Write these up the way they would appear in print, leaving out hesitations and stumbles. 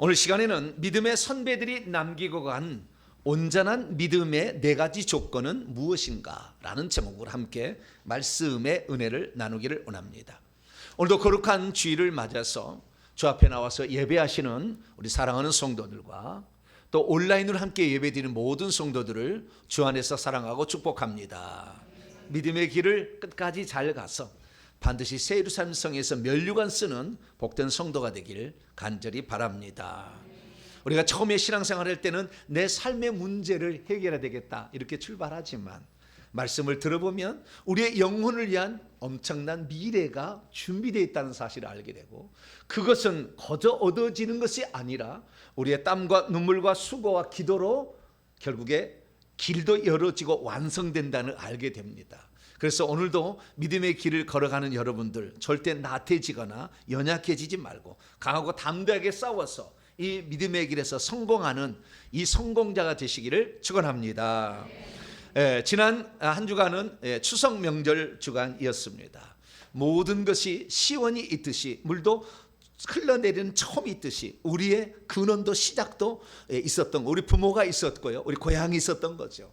오늘 시간에는 믿음의 선배들이 남기고 간 온전한 믿음의 4가지 조건은 무엇인가? 라는 제목으로 함께 말씀의 은혜를 나누기를 원합니다. 오늘도 거룩한 주일을 맞아서 주 앞에 나와서 예배하시는 우리 사랑하는 성도들과 또 온라인으로 함께 예배드리는 모든 성도들을 주 안에서 사랑하고 축복합니다. 믿음의 길을 끝까지 잘 가서 반드시 새 예루살렘 성에서 면류관 쓰는 복된 성도가 되길 간절히 바랍니다. 우리가 처음에 신앙생활할 때는 내 삶의 문제를 해결해야 되겠다 이렇게 출발하지만 말씀을 들어보면 우리의 영혼을 위한 엄청난 미래가 준비되어 있다는 사실을 알게 되고, 그것은 거저 얻어지는 것이 아니라 우리의 땀과 눈물과 수고와 기도로 결국에 길도 열어지고 완성된다는 걸 알게 됩니다. 그래서 오늘도 믿음의 길을 걸어가는 여러분들 절대 나태해지거나 연약해지지 말고 강하고 담대하게 싸워서 이 믿음의 길에서 성공하는 이 성공자가 되시기를 축원합니다. 지난 한 주간은 추석 명절 주간이었습니다. 모든 것이 시원이 있듯이 물도 흘러내리는 처음이 있듯이 우리의 근원도 시작도 있었던, 우리 부모가 있었고요, 우리 고향이 있었던 거죠.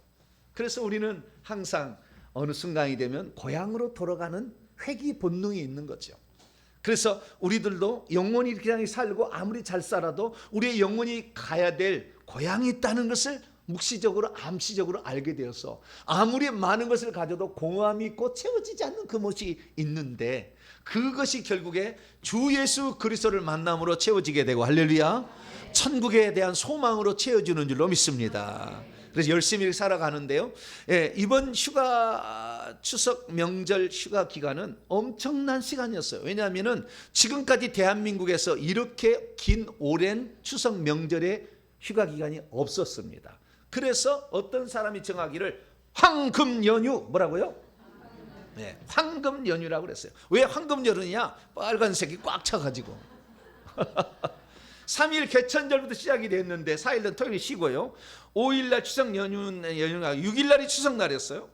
그래서 우리는 항상 어느 순간이 되면 고향으로 돌아가는 회귀 본능이 있는 거죠. 그래서 우리들도 영원히 그냥 살고 아무리 잘 살아도 우리의 영혼이 가야 될 고향이 있다는 것을 묵시적으로 암시적으로 알게 되어서 아무리 많은 것을 가져도 공허함이 있고 채워지지 않는 그것이 있는데, 그것이 결국에 주 예수 그리스도를 만남으로 채워지게 되고, 할렐루야, 천국에 대한 소망으로 채워지는 줄로 믿습니다. 그래서 열심히 살아가는데요, 이번 추석 명절 휴가 기간은 엄청난 시간이었어요. 왜냐하면 지금까지 대한민국에서 이렇게 긴 오랜 추석 명절의 휴가 기간이 없었습니다. 그래서 어떤 사람이 정하기를 황금 연휴, 뭐라고요? 황금 연휴라고 그랬어요. 왜 황금 연휴냐? 빨간색이 꽉 차가지고 3일 개천절부터 시작이 됐는데 4일은 토요일 쉬고요, 5일날 추석 연휴가 6일날이 추석날이었어요.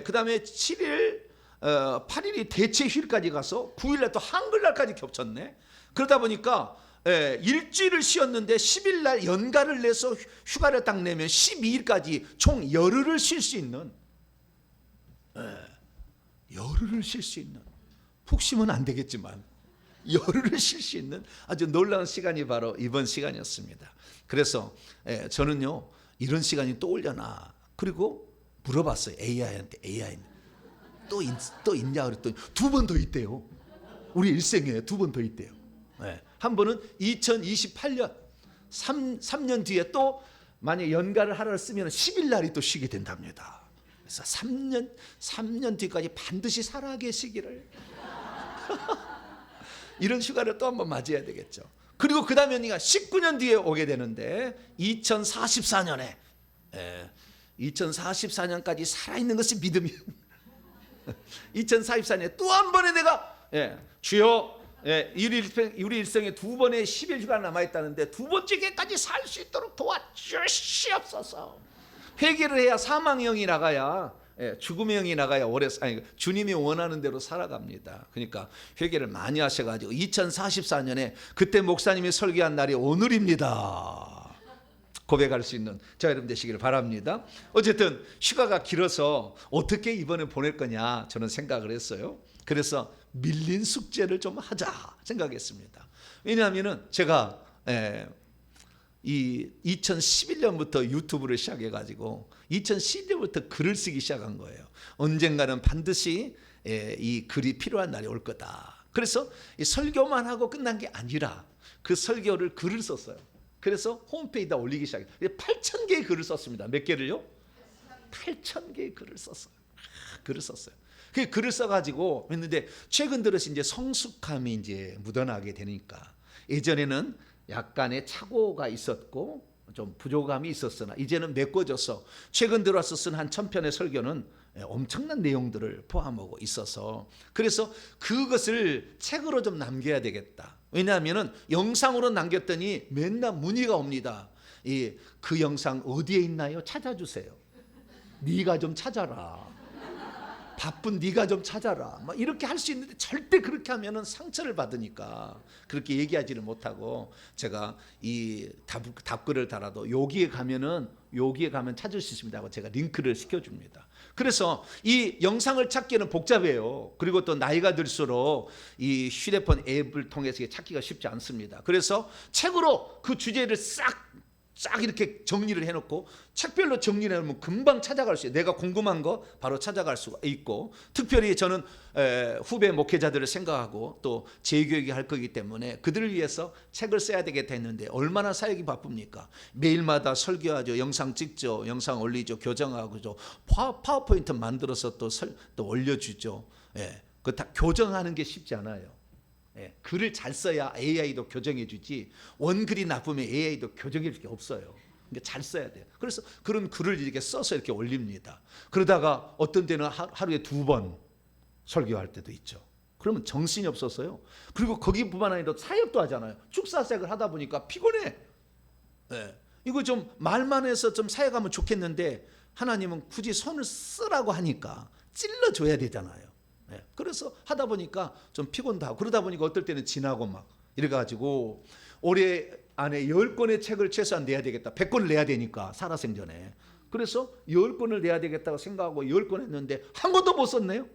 그 다음에 7일 8일이 대체 휴일까지 가서 9일날 또 한글날까지 겹쳤네. 그러다 보니까 일주일을 쉬었는데 10일날 연가를 내서 휴가를 딱 내면 12일까지 총 열흘을 쉴 수 있는, 열흘을 쉴 수 있는, 푹 쉬면 안 되겠지만 열흘을 쉴 수 있는 아주 놀라운 시간이 바로 이번 시간이었습니다. 그래서 저는요, 이런 시간이 또 오려나, 그리고 물어봤어요, AI한테. AI 또 있냐 그랬더니 2번 더 있대요. 우리 일생에 2번 더 있대요. 한 번은 2028년 3년 뒤에 또 만약 연가를 하루 쓰면 10일 날이 또 쉬게 된답니다. 그래서 3년 뒤까지 반드시 살아 계시기를 이런 휴가를 또 한번 맞이해야 되겠죠. 그리고 그 다음에 19년 뒤에 오게 되는데 2044년에 2044년까지 살아있는 것이 믿음이 2044년에 또 한 번에 내가 주여, 우리 일생에 2번의 10일 휴가 남아있다는데 2번째 기회까지 살 수 있도록 도와주시옵소서. 회개를 해야 사망형이 나가야, 죽음의 영이 나가야 주님이 원하는 대로 살아갑니다. 그러니까 회개를 많이 하셔가지고 2044년에 그때 목사님이 설교한 날이 오늘입니다 고백할 수 있는 저와 여러분 되시기를 바랍니다. 어쨌든 휴가가 길어서 어떻게 이번에 보낼 거냐 저는 생각을 했어요. 그래서 밀린 숙제를 좀 하자 생각했습니다. 왜냐하면 제가 이 2011년부터 유튜브를 시작해가지고 2012년부터 글을 쓰기 시작한 거예요. 언젠가는 반드시 이 글이 필요한 날이 올 거다. 그래서 이 설교만 하고 끝난 게 아니라 그 설교를 글을 썼어요. 그래서 홈페이지에다 올리기 시작해요. 8,000개의 글을 썼습니다. 몇 개를요? 8,000개의 글을 썼어요. 그 글을 써가지고 했는데 최근 들어서 이제 성숙함이 이제 묻어나게 되니까, 예전에는 약간의 착오가 있었고 좀 부족함이 있었으나 이제는 메꿔져서 최근 들어서 쓴 한 1000편의 설교는 엄청난 내용들을 포함하고 있어서, 그래서 그것을 책으로 좀 남겨야 되겠다. 왜냐하면 영상으로 남겼더니 맨날 문의가 옵니다. 그 영상 어디에 있나요? 찾아주세요. 네가 좀 찾아라. 바쁜 네가 좀 찾아라. 막 이렇게 할 수 있는데 절대 그렇게 하면은 상처를 받으니까 그렇게 얘기하지를 못하고 제가 이 답글을 달아도 여기에 가면 찾을 수 있습니다 하고 제가 링크를 시켜줍니다. 그래서 이 영상을 찾기는 복잡해요. 그리고 또 나이가 들수록 이 휴대폰 앱을 통해서 찾기가 쉽지 않습니다. 그래서 책으로 그 주제를 싹 이렇게 정리를 해놓고 책별로 정리를 해놓으면 금방 찾아갈 수 있어요. 내가 궁금한 거 바로 찾아갈 수가 있고, 특별히 저는 후배 목회자들을 생각하고 또 재교육을 할 거기 때문에 그들을 위해서 책을 써야 되겠다 했는데 얼마나 사역이 바쁩니까? 매일마다 설교하죠, 영상 찍죠, 영상 올리죠, 교정하고죠, 파워포인트 만들어서 또 올려주죠. 그 다 교정하는 게 쉽지 않아요. 글을 잘 써야 AI도 교정해 주지, 원글이 나쁘면 AI도 교정해 줄 게 없어요. 그러니까 잘 써야 돼요. 그래서 그런 글을 이렇게 써서 이렇게 올립니다. 그러다가 어떤 때는 하루에 2번 설교할 때도 있죠. 그러면 정신이 없었어요. 그리고 거기뿐만 아니라 사역도 하잖아요. 축사사역을 하다 보니까 피곤해. 이거 좀 말만 해서 좀 사역하면 좋겠는데 하나님은 굳이 손을 쓰라고 하니까 찔러줘야 되잖아요. 그래서 하다 보니까 좀 피곤도 하고, 그러다 보니까 어떨 때는 지나고 막 이래가지고 올해 안에 10권의 책을 최소한 내야 되겠다, 100권을 내야 되니까 살아생전에. 그래서 10권을 내야 되겠다고 생각하고 10권 했는데 한 권도 못 썼네요.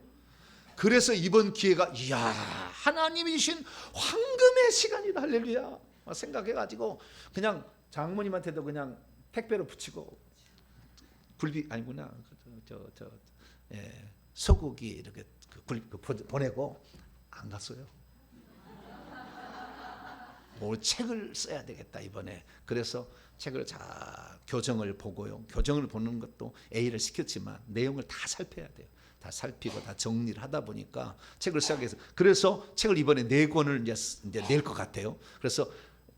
그래서 이번 기회가 이야, 하나님이 주신 황금의 시간이다, 할렐루야 생각해가지고 그냥 장모님한테도 그냥 택배로 붙이고, 굴비 아니구나, 소고기 이렇게 보내고 안 갔어요. 뭘 책을 써야 되겠다 이번에. 그래서 책을 잘 교정을 보고요. 교정을 보는 것도 A를 시켰지만 내용을 다 살펴야 돼요. 다 살피고 다 정리를 하다 보니까 책을 시작해서, 그래서 책을 이번에 4권을 이제 낼 것 같아요. 그래서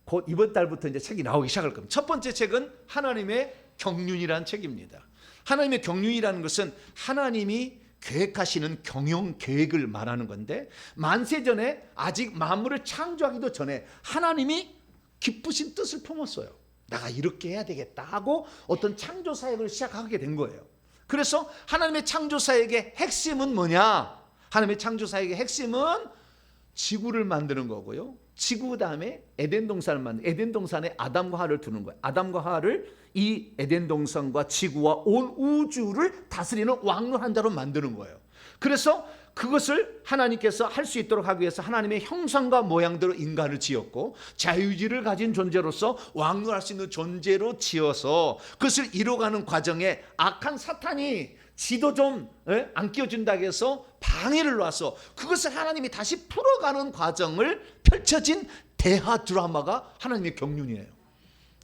곧 이번 달부터 이제 책이 나오기 시작할 겁니다. 첫 번째 책은 하나님의 경륜이라는 책입니다. 하나님의 경륜이라는 것은 하나님이 계획하시는 경영 계획을 말하는 건데, 만세전에 아직 만물을 창조하기도 전에 하나님이 기쁘신 뜻을 품었어요. 내가 이렇게 해야 되겠다 하고 어떤 창조 사역을 시작하게 된 거예요. 그래서 하나님의 창조 사역의 핵심은 뭐냐? 하나님의 창조 사역의 핵심은 지구를 만드는 거고요. 지구 다음에 에덴 동산을 에덴 동산에 아담과 하와를 두는 거예요. 아담과 하와를 이 에덴 동산과 지구와 온 우주를 다스리는 왕노한 자로 만드는 거예요. 그래서 그것을 하나님께서 할 수 있도록 하기 위해서 하나님의 형상과 모양대로 인간을 지었고, 자유의지를 가진 존재로서 왕노할 수 있는 존재로 지어서 그것을 이뤄가는 과정에 악한 사탄이 지도 좀 안 끼워준다고 해서 방해를 놔서 그것을 하나님이 다시 풀어가는 과정을 펼쳐진 대하 드라마가 하나님의 경륜이에요.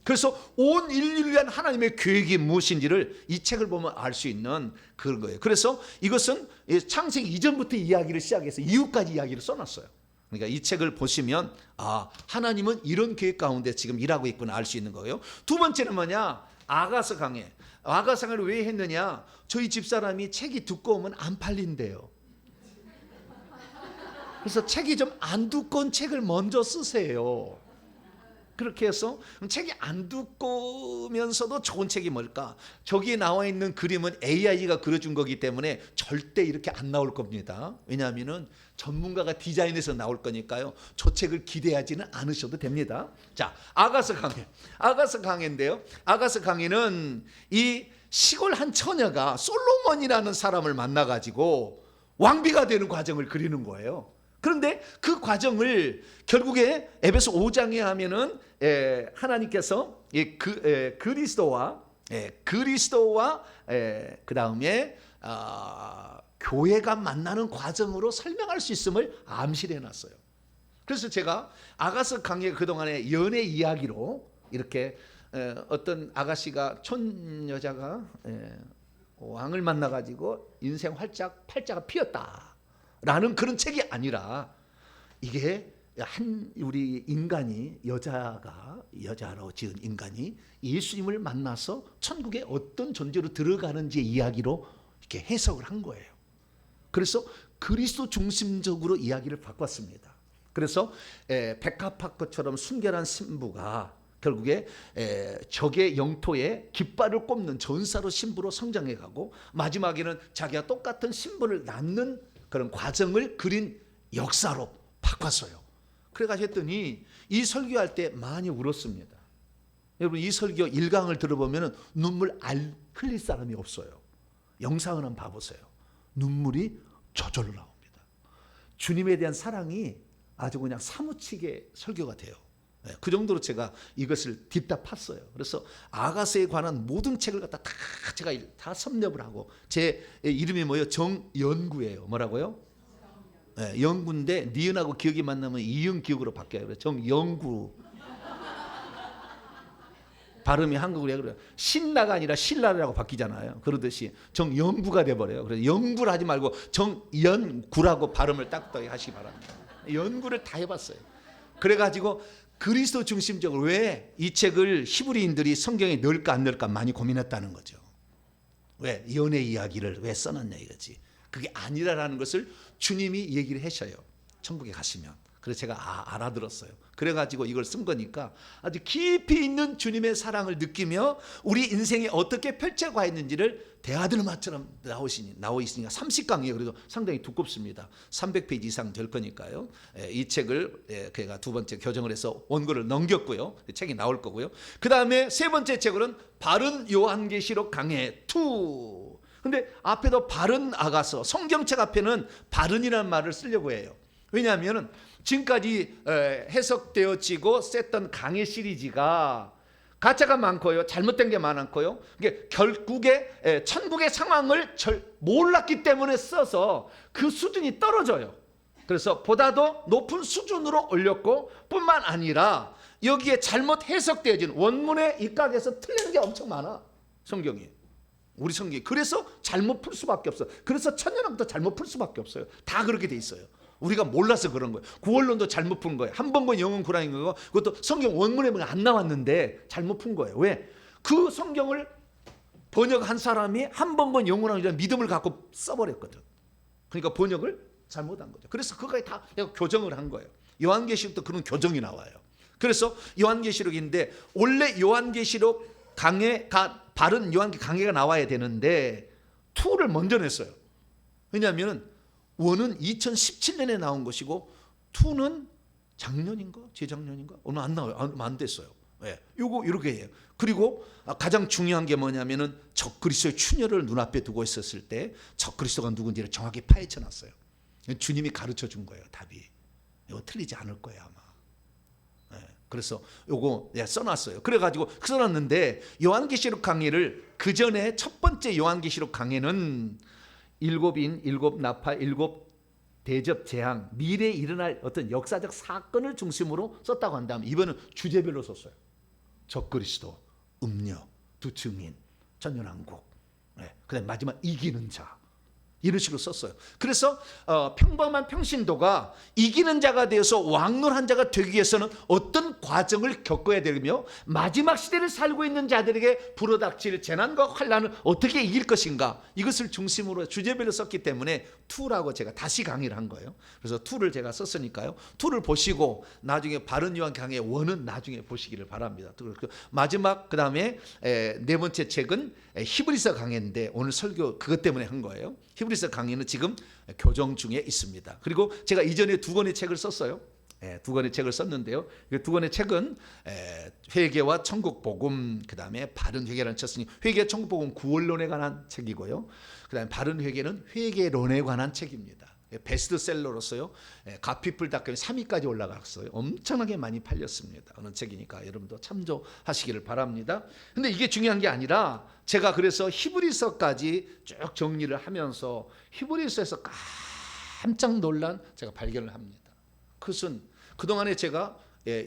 그래서 온 인류를 위한 하나님의 계획이 무엇인지를 이 책을 보면 알 수 있는 그런 거예요. 그래서 이것은 창세기 이전부터 이야기를 시작해서 이후까지 이야기를 써놨어요. 그러니까 이 책을 보시면 하나님은 이런 계획 가운데 지금 일하고 있구나 알 수 있는 거예요. 두 번째는 뭐냐? 아가서 강해. 아가서 강해를 왜 했느냐? 저희 집사람이 책이 두꺼우면 안 팔린대요. 그래서 책이 좀 안 두꺼운 책을 먼저 쓰세요. 그렇게 해서 책이 안 두꺼우면서도 좋은 책이 뭘까? 저기에 나와 있는 그림은 AI가 그려준 거기 때문에 절대 이렇게 안 나올 겁니다. 왜냐하면 전문가가 디자인해서 나올 거니까요. 저 책을 기대하지는 않으셔도 됩니다. 자, 아가서 강해. 아가서 강해인데요. 아가서 강해는 이 시골 한 처녀가 솔로몬이라는 사람을 만나가지고 왕비가 되는 과정을 그리는 거예요. 그런데 그 과정을 결국에 에베소 5장에 하면은 하나님께서 그리스도와 그 다음에 교회가 만나는 과정으로 설명할 수 있음을 암시해 놨어요. 그래서 제가 아가서 강의 그동안의 연애 이야기로 이렇게 어떤 아가씨가 촌 여자가 왕을 만나가지고 인생 활짝 팔자가 피었다 라는 그런 책이 아니라, 이게 우리 인간이 여자로 지은 인간이 예수님을 만나서 천국에 어떤 존재로 들어가는지의 이야기로 이렇게 해석을 한 거예요. 그래서 그리스도 중심적으로 이야기를 바꿨습니다. 그래서 백합화꽃처럼 순결한 신부가 결국에 적의 영토에 깃발을 꼽는 전사로 신부로 성장해가고 마지막에는 자기가 똑같은 신분을 낳는 그런 과정을 그린 역사로 바꿨어요. 그래가지고 했더니 이 설교할 때 많이 울었습니다. 여러분 이 설교 1강을 들어보면 눈물 흘릴 사람이 없어요. 영상을 한번 봐보세요. 눈물이 저절로 나옵니다. 주님에 대한 사랑이 아주 그냥 사무치게 설교가 돼요. 그 정도로 제가 이것을 딥다 팠어요. 그래서 아가서에 관한 모든 책을 갖다 다 제가 다 섭렵을 하고 제 이름이 뭐예요? 정연구예요. 뭐라고요? 네, 연구인데 니은하고 기억이 만나면 이응 기억으로 바뀌어요. 그래서 정연구. 발음이 한국으로 그래요. 신라가 아니라 신라라고 바뀌잖아요. 그러듯이 정연구가 돼버려요. 그래서 연구를 하지 말고 정연구라고 발음을 딱 하시기 바랍니다. 연구를 다 해봤어요. 그래가지고 그리스도 중심적으로 왜 이 책을 히브리인들이 성경에 넣을까 안 넣을까 많이 고민했다는 거죠. 왜 연애 이야기를 왜 써놨냐 이거지. 그게 아니라라는 것을 주님이 얘기를 하셔요. 천국에 가시면. 그래서 제가 알아들었어요. 그래가지고 이걸 쓴 거니까 아주 깊이 있는 주님의 사랑을 느끼며 우리 인생이 어떻게 펼쳐가 있는지를 대아들마처럼 나와 있으니까 30강이에요. 그래도 상당히 두껍습니다. 300페이지 이상 될 거니까요. 이 책을 그가 두 번째 교정을 해서 원고를 넘겼고요. 책이 나올 거고요. 그 다음에 세 번째 책으로는 바른 요한계시록 강해 2. 근데 앞에도 바른 아가서 성경책 앞에는 바른이라는 말을 쓰려고 해요. 왜냐하면 지금까지 해석되어지고 썼던 강해 시리즈가 가짜가 많고요. 잘못된 게 많고요. 이게 결국에 천국의 상황을 몰랐기 때문에 써서 그 수준이 떨어져요. 그래서 보다도 높은 수준으로 올렸고 뿐만 아니라 여기에 잘못 해석되어진 원문의 입각에서 틀린 게 엄청 많아. 성경이. 우리 성경이. 그래서 잘못 풀 수밖에 없어. 그래서 천년왕도 잘못 풀 수밖에 없어요. 다 그렇게 돼 있어요. 우리가 몰라서 그런 거예요. 구원론도 잘못 푼 거예요. 한 번 본 영은 구라인 거고 그것도 성경 원문에 안 나왔는데 잘못 푼 거예요. 왜? 그 성경을 번역한 사람이 한 번 본 영혼이라는 믿음을 갖고 써버렸거든. 그러니까 번역을 잘못한 거죠. 그래서 그거에 다 교정을 한 거예요. 요한계시록도 그런 교정이 나와요. 그래서 요한계시록인데 원래 요한계시록 바른 강해가 나와야 되는데 2를 먼저 냈어요. 왜냐하면 1은 2017년에 나온 것이고 2는 작년인가 재작년인가 얼마 안 나와요. 얼마 안 됐어요. 예, 요거 이렇게 해요. 그리고 가장 중요한 게 뭐냐면은 적그리스도의 추녀를 눈앞에 두고 있었을 때 적그리스도가 누군지를 정확히 파헤쳐 놨어요. 주님이 가르쳐 준 거예요. 답이. 이거 틀리지 않을 거예요 아마. 예, 그래서 요거 써놨어요. 그래가지고 써놨는데 요한계시록 강해를 그 전에 첫 번째 요한계시록 강해는 일곱인, 일곱 나파, 일곱 대접 재앙, 미래에 일어날 어떤 역사적 사건을 중심으로 썼다고 한다면 이번은 주제별로 썼어요. 적그리스도, 음녀, 두 증인, 천년왕국, 그다음 마지막 이기는 자. 이런 식으로 썼어요. 그래서 평범한 평신도가 이기는 자가 되어서 왕노한 자가 되기 위해서는 어떤 과정을 겪어야 되며 마지막 시대를 살고 있는 자들에게 불어닥칠 재난과 환난을 어떻게 이길 것인가 이것을 중심으로 주제별로 썼기 때문에 2라고 제가 다시 강의를 한 거예요. 그래서 2를 제가 썼으니까요. 2를 보시고 나중에 바른 요한 강의 1은 나중에 보시기를 바랍니다. 마지막 그 다음에 네 번째 책은 히브리서 강해인데 오늘 설교 그것 때문에 한 거예요. 히브리서 강의는 지금 교정 중에 있습니다. 그리고 제가 이전에 2권의 책을 썼어요. 2권의 책을 썼는데요. 그 2권의 책은 회개와 천국 복음, 그 다음에 바른 회개라는 쳤으니 회개, 천국 복음 구원론에 관한 책이고요. 그 다음에 바른 회개는 회개론에 관한 책입니다. 베스트셀러로서요. 가피풀닷컴에 3위까지 올라갔어요. 엄청나게 많이 팔렸습니다. 어느 책이니까 여러분도 참조하시기를 바랍니다. 근데 이게 중요한 게 아니라 제가 그래서 히브리서까지 쭉 정리를 하면서 히브리서에서 깜짝 놀란 제가 발견을 합니다. 그것은 그동안에 제가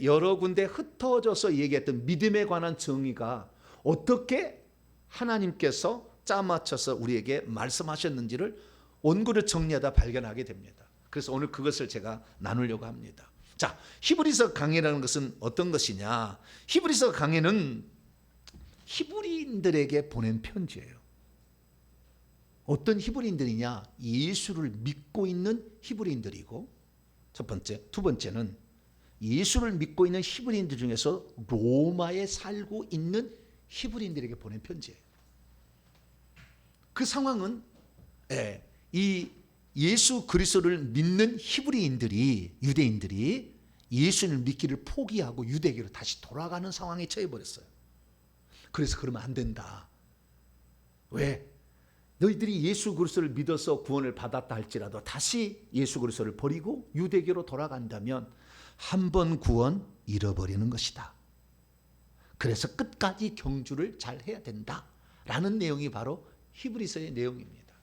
여러 군데 흩어져서 얘기했던 믿음에 관한 정의가 어떻게 하나님께서 짜맞춰서 우리에게 말씀하셨는지를 원고를 정리하다 발견하게 됩니다. 그래서 오늘 그것을 제가 나누려고 합니다. 자, 히브리서 강해라는 것은 어떤 것이냐? 히브리서 강해는 히브리인들에게 보낸 편지예요. 어떤 히브리인들이냐? 예수를 믿고 있는 히브리인들이고 첫 번째, 두 번째는 예수를 믿고 있는 히브리인들 중에서 로마에 살고 있는 히브리인들에게 보낸 편지예요. 그 상황은 이 예수 그리스도를 믿는 히브리인들이, 유대인들이 예수를 믿기를 포기하고 유대교로 다시 돌아가는 상황에 처해버렸어요. 그래서 그러면 안 된다. 왜? 너희들이 예수 그리스도를 믿어서 구원을 받았다 할지라도 다시 예수 그리스도를 버리고 유대교로 돌아간다면 한 번 구원 잃어버리는 것이다. 그래서 끝까지 경주를 잘 해야 된다라는 내용이 바로 히브리서의 내용입니다.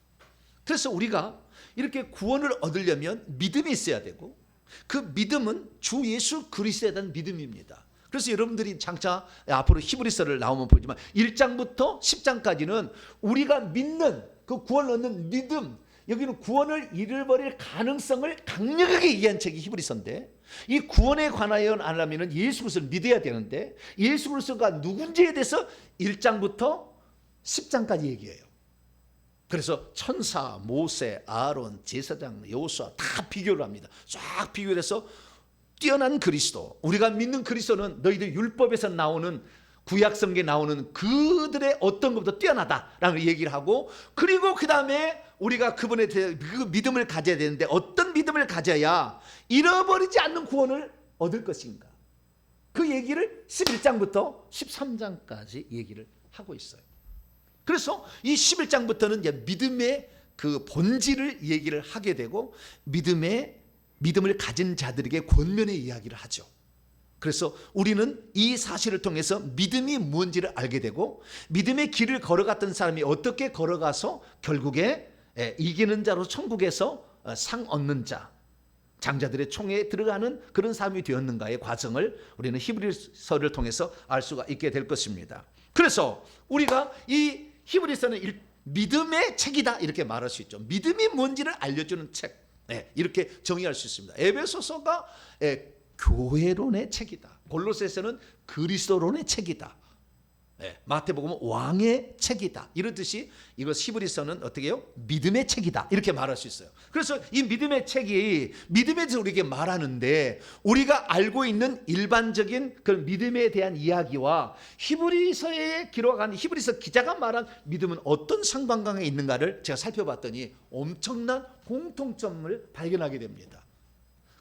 그래서 우리가 이렇게 구원을 얻으려면 믿음이 있어야 되고, 그 믿음은 주 예수 그리스도에 대한 믿음입니다. 그래서 여러분들이 장차 앞으로 히브리서를 나오면 보지만 1장부터 10장까지는 우리가 믿는 그 구원을 얻는 믿음, 여기는 구원을 잃어버릴 가능성을 강력하게 얘기한 책이 히브리서인데, 이 구원에 관하여 하려면 예수 그리스도를 믿어야 되는데 예수 그리스도가 누군지에 대해서 1장부터 10장까지 얘기해요. 그래서 천사, 모세, 아론, 제사장, 여호수아 다 비교를 합니다. 쫙 비교를 해서 뛰어난 그리스도, 우리가 믿는 그리스도는 너희들 율법에서 나오는 구약 성경에 나오는 그들의 어떤 것보다 뛰어나다라는 얘기를 하고, 그리고 그 다음에 우리가 그분에 대해 그 믿음을 가져야 되는데 어떤 믿음을 가져야 잃어버리지 않는 구원을 얻을 것인가, 그 얘기를 11장부터 13장까지 얘기를 하고 있어요. 그래서 이 11장부터는 이제 믿음의 그 본질을 얘기를 하게 되고, 믿음을 가진 자들에게 권면의 이야기를 하죠. 그래서 우리는 이 사실을 통해서 믿음이 뭔지를 알게 되고, 믿음의 길을 걸어갔던 사람이 어떻게 걸어가서 결국에 이기는 자로 천국에서 상 얻는 자, 장자들의 총에 들어가는 그런 삶이 되었는가의 과정을 우리는 히브리서를 통해서 알 수가 있게 될 것입니다. 그래서 우리가 이 히브리서는 믿음의 책이다 이렇게 말할 수 있죠. 믿음이 뭔지를 알려주는 책, 이렇게 정의할 수 있습니다. 에베소서가 교회론의 책이다. 골로새서는 그리스도론의 책이다. 마태복음은 왕의 책이다. 이렇듯이 이것 히브리서는 어떻게 해요? 믿음의 책이다. 이렇게 말할 수 있어요. 그래서 이 믿음의 책이 믿음에 대해서 우리에게 말하는데, 우리가 알고 있는 일반적인 그런 믿음에 대한 이야기와 히브리서에 기록한 히브리서 기자가 말한 믿음은 어떤 상관관계에 있는가를 제가 살펴봤더니 엄청난 공통점을 발견하게 됩니다.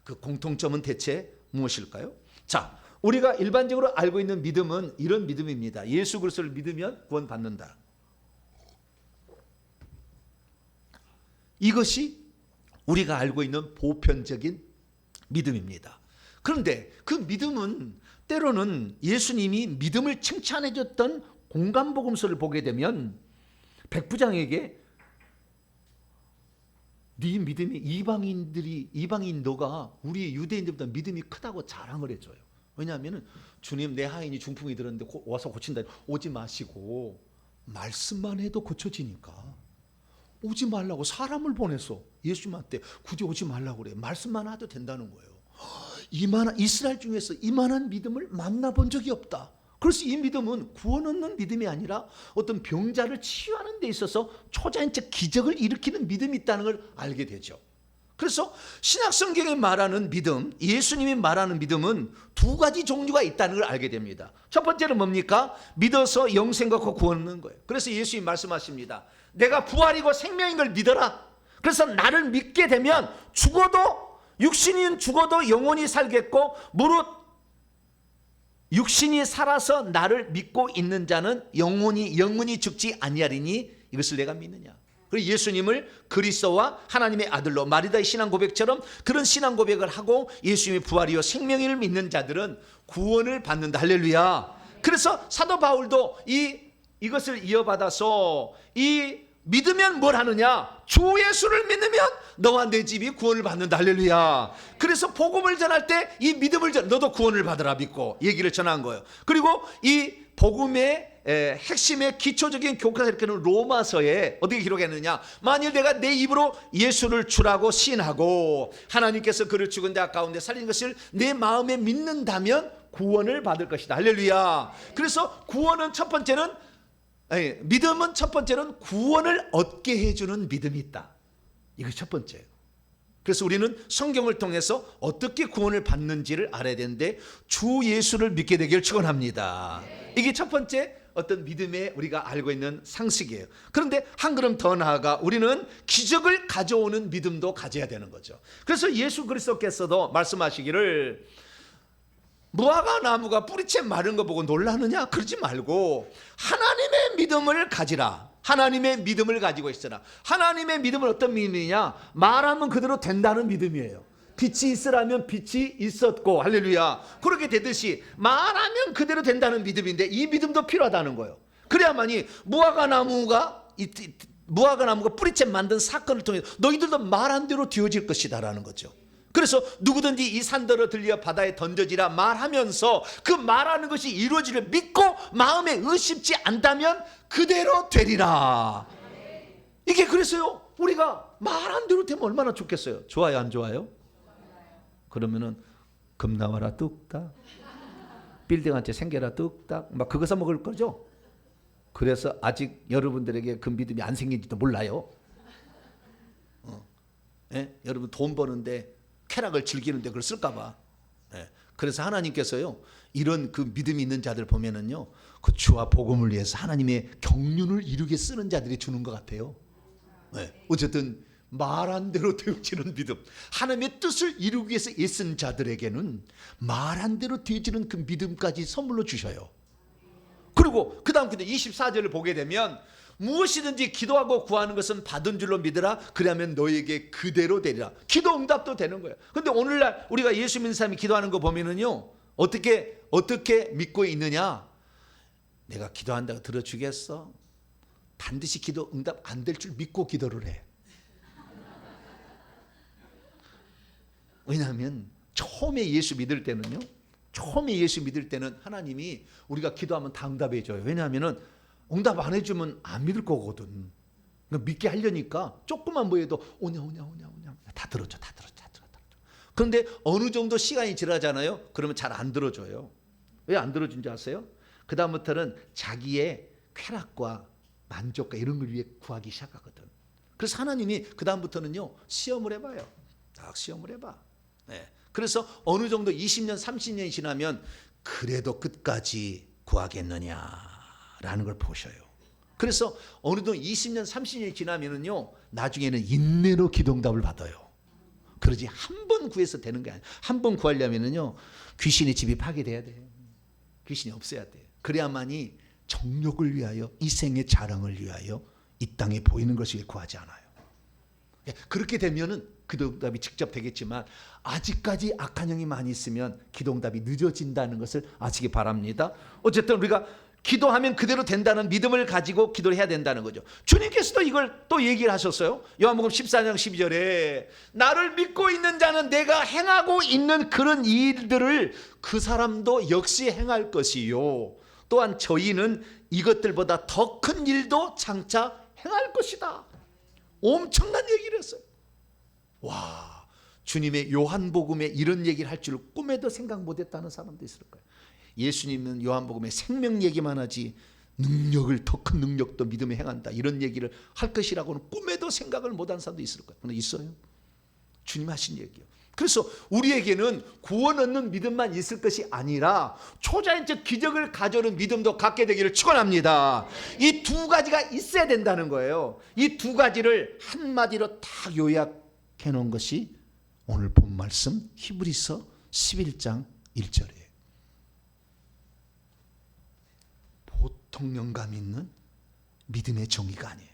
그 공통점은 대체 무엇일까요? 자, 우리가 일반적으로 알고 있는 믿음은 이런 믿음입니다. 예수 그리스도를 믿으면 구원받는다. 이것이 우리가 알고 있는 보편적인 믿음입니다. 그런데 그 믿음은 때로는 예수님이 믿음을 칭찬해 줬던 공간복음서를 보게 되면 백부장에게 네 믿음이 이방인 너가 우리 유대인들보다 믿음이 크다고 자랑을 해줘요. 왜냐하면 주님, 내 하인이 중풍이 들었는데 와서 고친다. 오지 마시고 말씀만 해도 고쳐지니까 오지 말라고 사람을 보내서 예수님한테 굳이 오지 말라고 그래. 말씀만 해도 된다는 거예요. 이스라엘 중에서 이만한 믿음을 만나본 적이 없다. 그래서 이 믿음은 구원 얻는 믿음이 아니라 어떤 병자를 치유하는 데 있어서 초자연적 기적을 일으키는 믿음이 있다는 걸 알게 되죠. 그래서 신약성경에 말하는 믿음, 예수님이 말하는 믿음은 두 가지 종류가 있다는 걸 알게 됩니다. 첫 번째는 뭡니까? 믿어서 영생 갖고 구원 얻는 거예요. 그래서 예수님이 말씀하십니다. 내가 부활이고 생명인 걸 믿어라. 그래서 나를 믿게 되면 육신은 죽어도 영원히 살겠고, 무릇 육신이 살아서 나를 믿고 있는 자는 영원히 죽지 아니하리니 이것을 내가 믿느냐. 그리고 예수님을 그리스도와 하나님의 아들로, 마리다의 신앙 고백처럼 그런 신앙 고백을 하고 예수님의 부활이요 생명을 믿는 자들은 구원을 받는다. 할렐루야. 그래서 사도 바울도 이것을 이어받아서 믿으면 뭘 하느냐? 주 예수를 믿으면 너와 내 집이 구원을 받는다. 할렐루야. 그래서 복음을 전할 때 이 믿음을 너도 구원을 받으라 믿고 얘기를 전한 거예요. 그리고 이 복음의 핵심의 기초적인 교과서 이렇게 로마서에 어떻게 기록했느냐? 만일 내가 내 입으로 예수를 주라고 시인하고 하나님께서 그를 죽은 자 가운데 살린 것을 내 마음에 믿는다면 구원을 받을 것이다. 할렐루야. 그래서 믿음은 첫 번째는 구원을 얻게 해주는 믿음이 있다. 이것이 첫 번째예요. 그래서 우리는 성경을 통해서 어떻게 구원을 받는지를 알아야 되는데 주 예수를 믿게 되기를 축원합니다. 이게 첫 번째 어떤 믿음에 우리가 알고 있는 상식이에요. 그런데 한 걸음 더 나아가 우리는 기적을 가져오는 믿음도 가져야 되는 거죠. 그래서 예수 그리스도께서도 말씀하시기를 무화과 나무가 뿌리채 마른 거 보고 놀라느냐? 그러지 말고 하나님의 믿음을 가지라. 하나님의 믿음을 가지고 있으라. 하나님의 믿음은 어떤 믿음이냐? 말하면 그대로 된다는 믿음이에요. 빛이 있으라면 빛이 있었고, 할렐루야. 그렇게 되듯이 말하면 그대로 된다는 믿음인데 이 믿음도 필요하다는 거예요. 그래야만이 무화과 나무가 뿌리채 만든 사건을 통해 너희들도 말한 대로 되어질 것이다라는 거죠. 그래서 누구든지 이 산더러 들려 바다에 던져지라 말하면서 그 말하는 것이 이루어지를 믿고 마음에 의심치 않다면 그대로 되리라. 이게 그래서요, 우리가 말한 대로 되면 얼마나 좋겠어요. 좋아요, 안 좋아요? 그러면은 금 나와라 뚝딱, 빌딩 한 채 생겨라 뚝딱, 막 그거 사 먹을 거죠. 그래서 아직 여러분들에게 그 믿음이 안 생긴지도 몰라요. 예? 여러분 돈 버는데 쾌락을 즐기는데 그걸 쓸까봐. 예. 그래서 하나님께서요, 이런 그 믿음이 있는 자들 보면은요, 그 주와 복음을 위해서 하나님의 경륜을 이루게 쓰는 자들이 주는 것 같아요. 예. 어쨌든 말한 대로 되어지는 믿음, 하나님의 뜻을 이루기 위해서 애쓴 자들에게는 말한 대로 되어지는 그 믿음까지 선물로 주셔요. 그리고 그 다음 24절을 보게 되면 무엇이든지 기도하고 구하는 것은 받은 줄로 믿으라. 그러면 너에게 그대로 되리라. 기도 응답도 되는 거예요. 그런데 오늘날 우리가 예수 믿는 사람이 기도하는 거 보면은요, 어떻게 믿고 있느냐? 내가 기도한다고 들어주겠어? 반드시 기도 응답 안 될 줄 믿고 기도를 해. 왜냐하면 처음에 예수 믿을 때는 하나님이 우리가 기도하면 다 응답해 줘요. 왜냐하면 응답 안 해주면 안 믿을 거거든. 그러니까 믿게 하려니까 조금만 보여도 오냐 다 들어줘. 그런데 어느 정도 시간이 지나잖아요. 그러면 잘 안 들어줘요. 왜 안 들어준지 아세요? 그 다음부터는 자기의 쾌락과 만족과 이런 걸 위해 구하기 시작하거든. 그래서 하나님이 그 다음부터는요, 시험을 해봐요. 딱 시험을 해봐. 네. 그래서 어느 정도 20년 30년이 지나면 그래도 끝까지 구하겠느냐라는 걸 보셔요. 그래서 어느 정도 20년 30년이 지나면은요, 나중에는 인내로 기도응답을 받아요. 그러지 한 번 구해서 되는 게 아니에요. 한 번 구하려면은요, 귀신의 집이 파괴돼야 돼. 귀신이 없어야 돼. 그래야만이 정욕을 위하여, 이 생의 자랑을 위하여 이 땅에 보이는 것을 구하지 않아요. 그렇게 되면은 기도응답이 직접 되겠지만 아직까지 악한 영이 많이 있으면 기도응답이 늦어진다는 것을 아시기 바랍니다. 어쨌든 우리가 기도하면 그대로 된다는 믿음을 가지고 기도를 해야 된다는 거죠. 주님께서도 이걸 또 얘기를 하셨어요. 요한복음 14장 12절에 나를 믿고 있는 자는 내가 행하고 있는 그런 일들을 그 사람도 역시 행할 것이요, 또한 저희는 이것들보다 더 큰 일도 장차 행할 것이다. 엄청난 얘기를 했어요. 와, 주님의 요한복음에 이런 얘기를 할 줄 꿈에도 생각 못했다는 사람도 있을 거예요. 예수님은 요한복음에 생명 얘기만 하지 능력을, 더 큰 능력도 믿음에 행한다, 이런 얘기를 할 것이라고는 꿈에도 생각을 못한 사람도 있을 거예요. 그런데 있어요. 주님 하신 얘기예요. 그래서 우리에게는 구원 얻는 믿음만 있을 것이 아니라 초자연적 기적을 가져오는 믿음도 갖게 되기를 축원합니다. 이 두 가지가 있어야 된다는 거예요. 이 두 가지를 한마디로 딱 요약해 놓은 것이 오늘 본 말씀 히브리서 11장 1절이에요. 보통 영감 있는 믿음의 정의가 아니에요.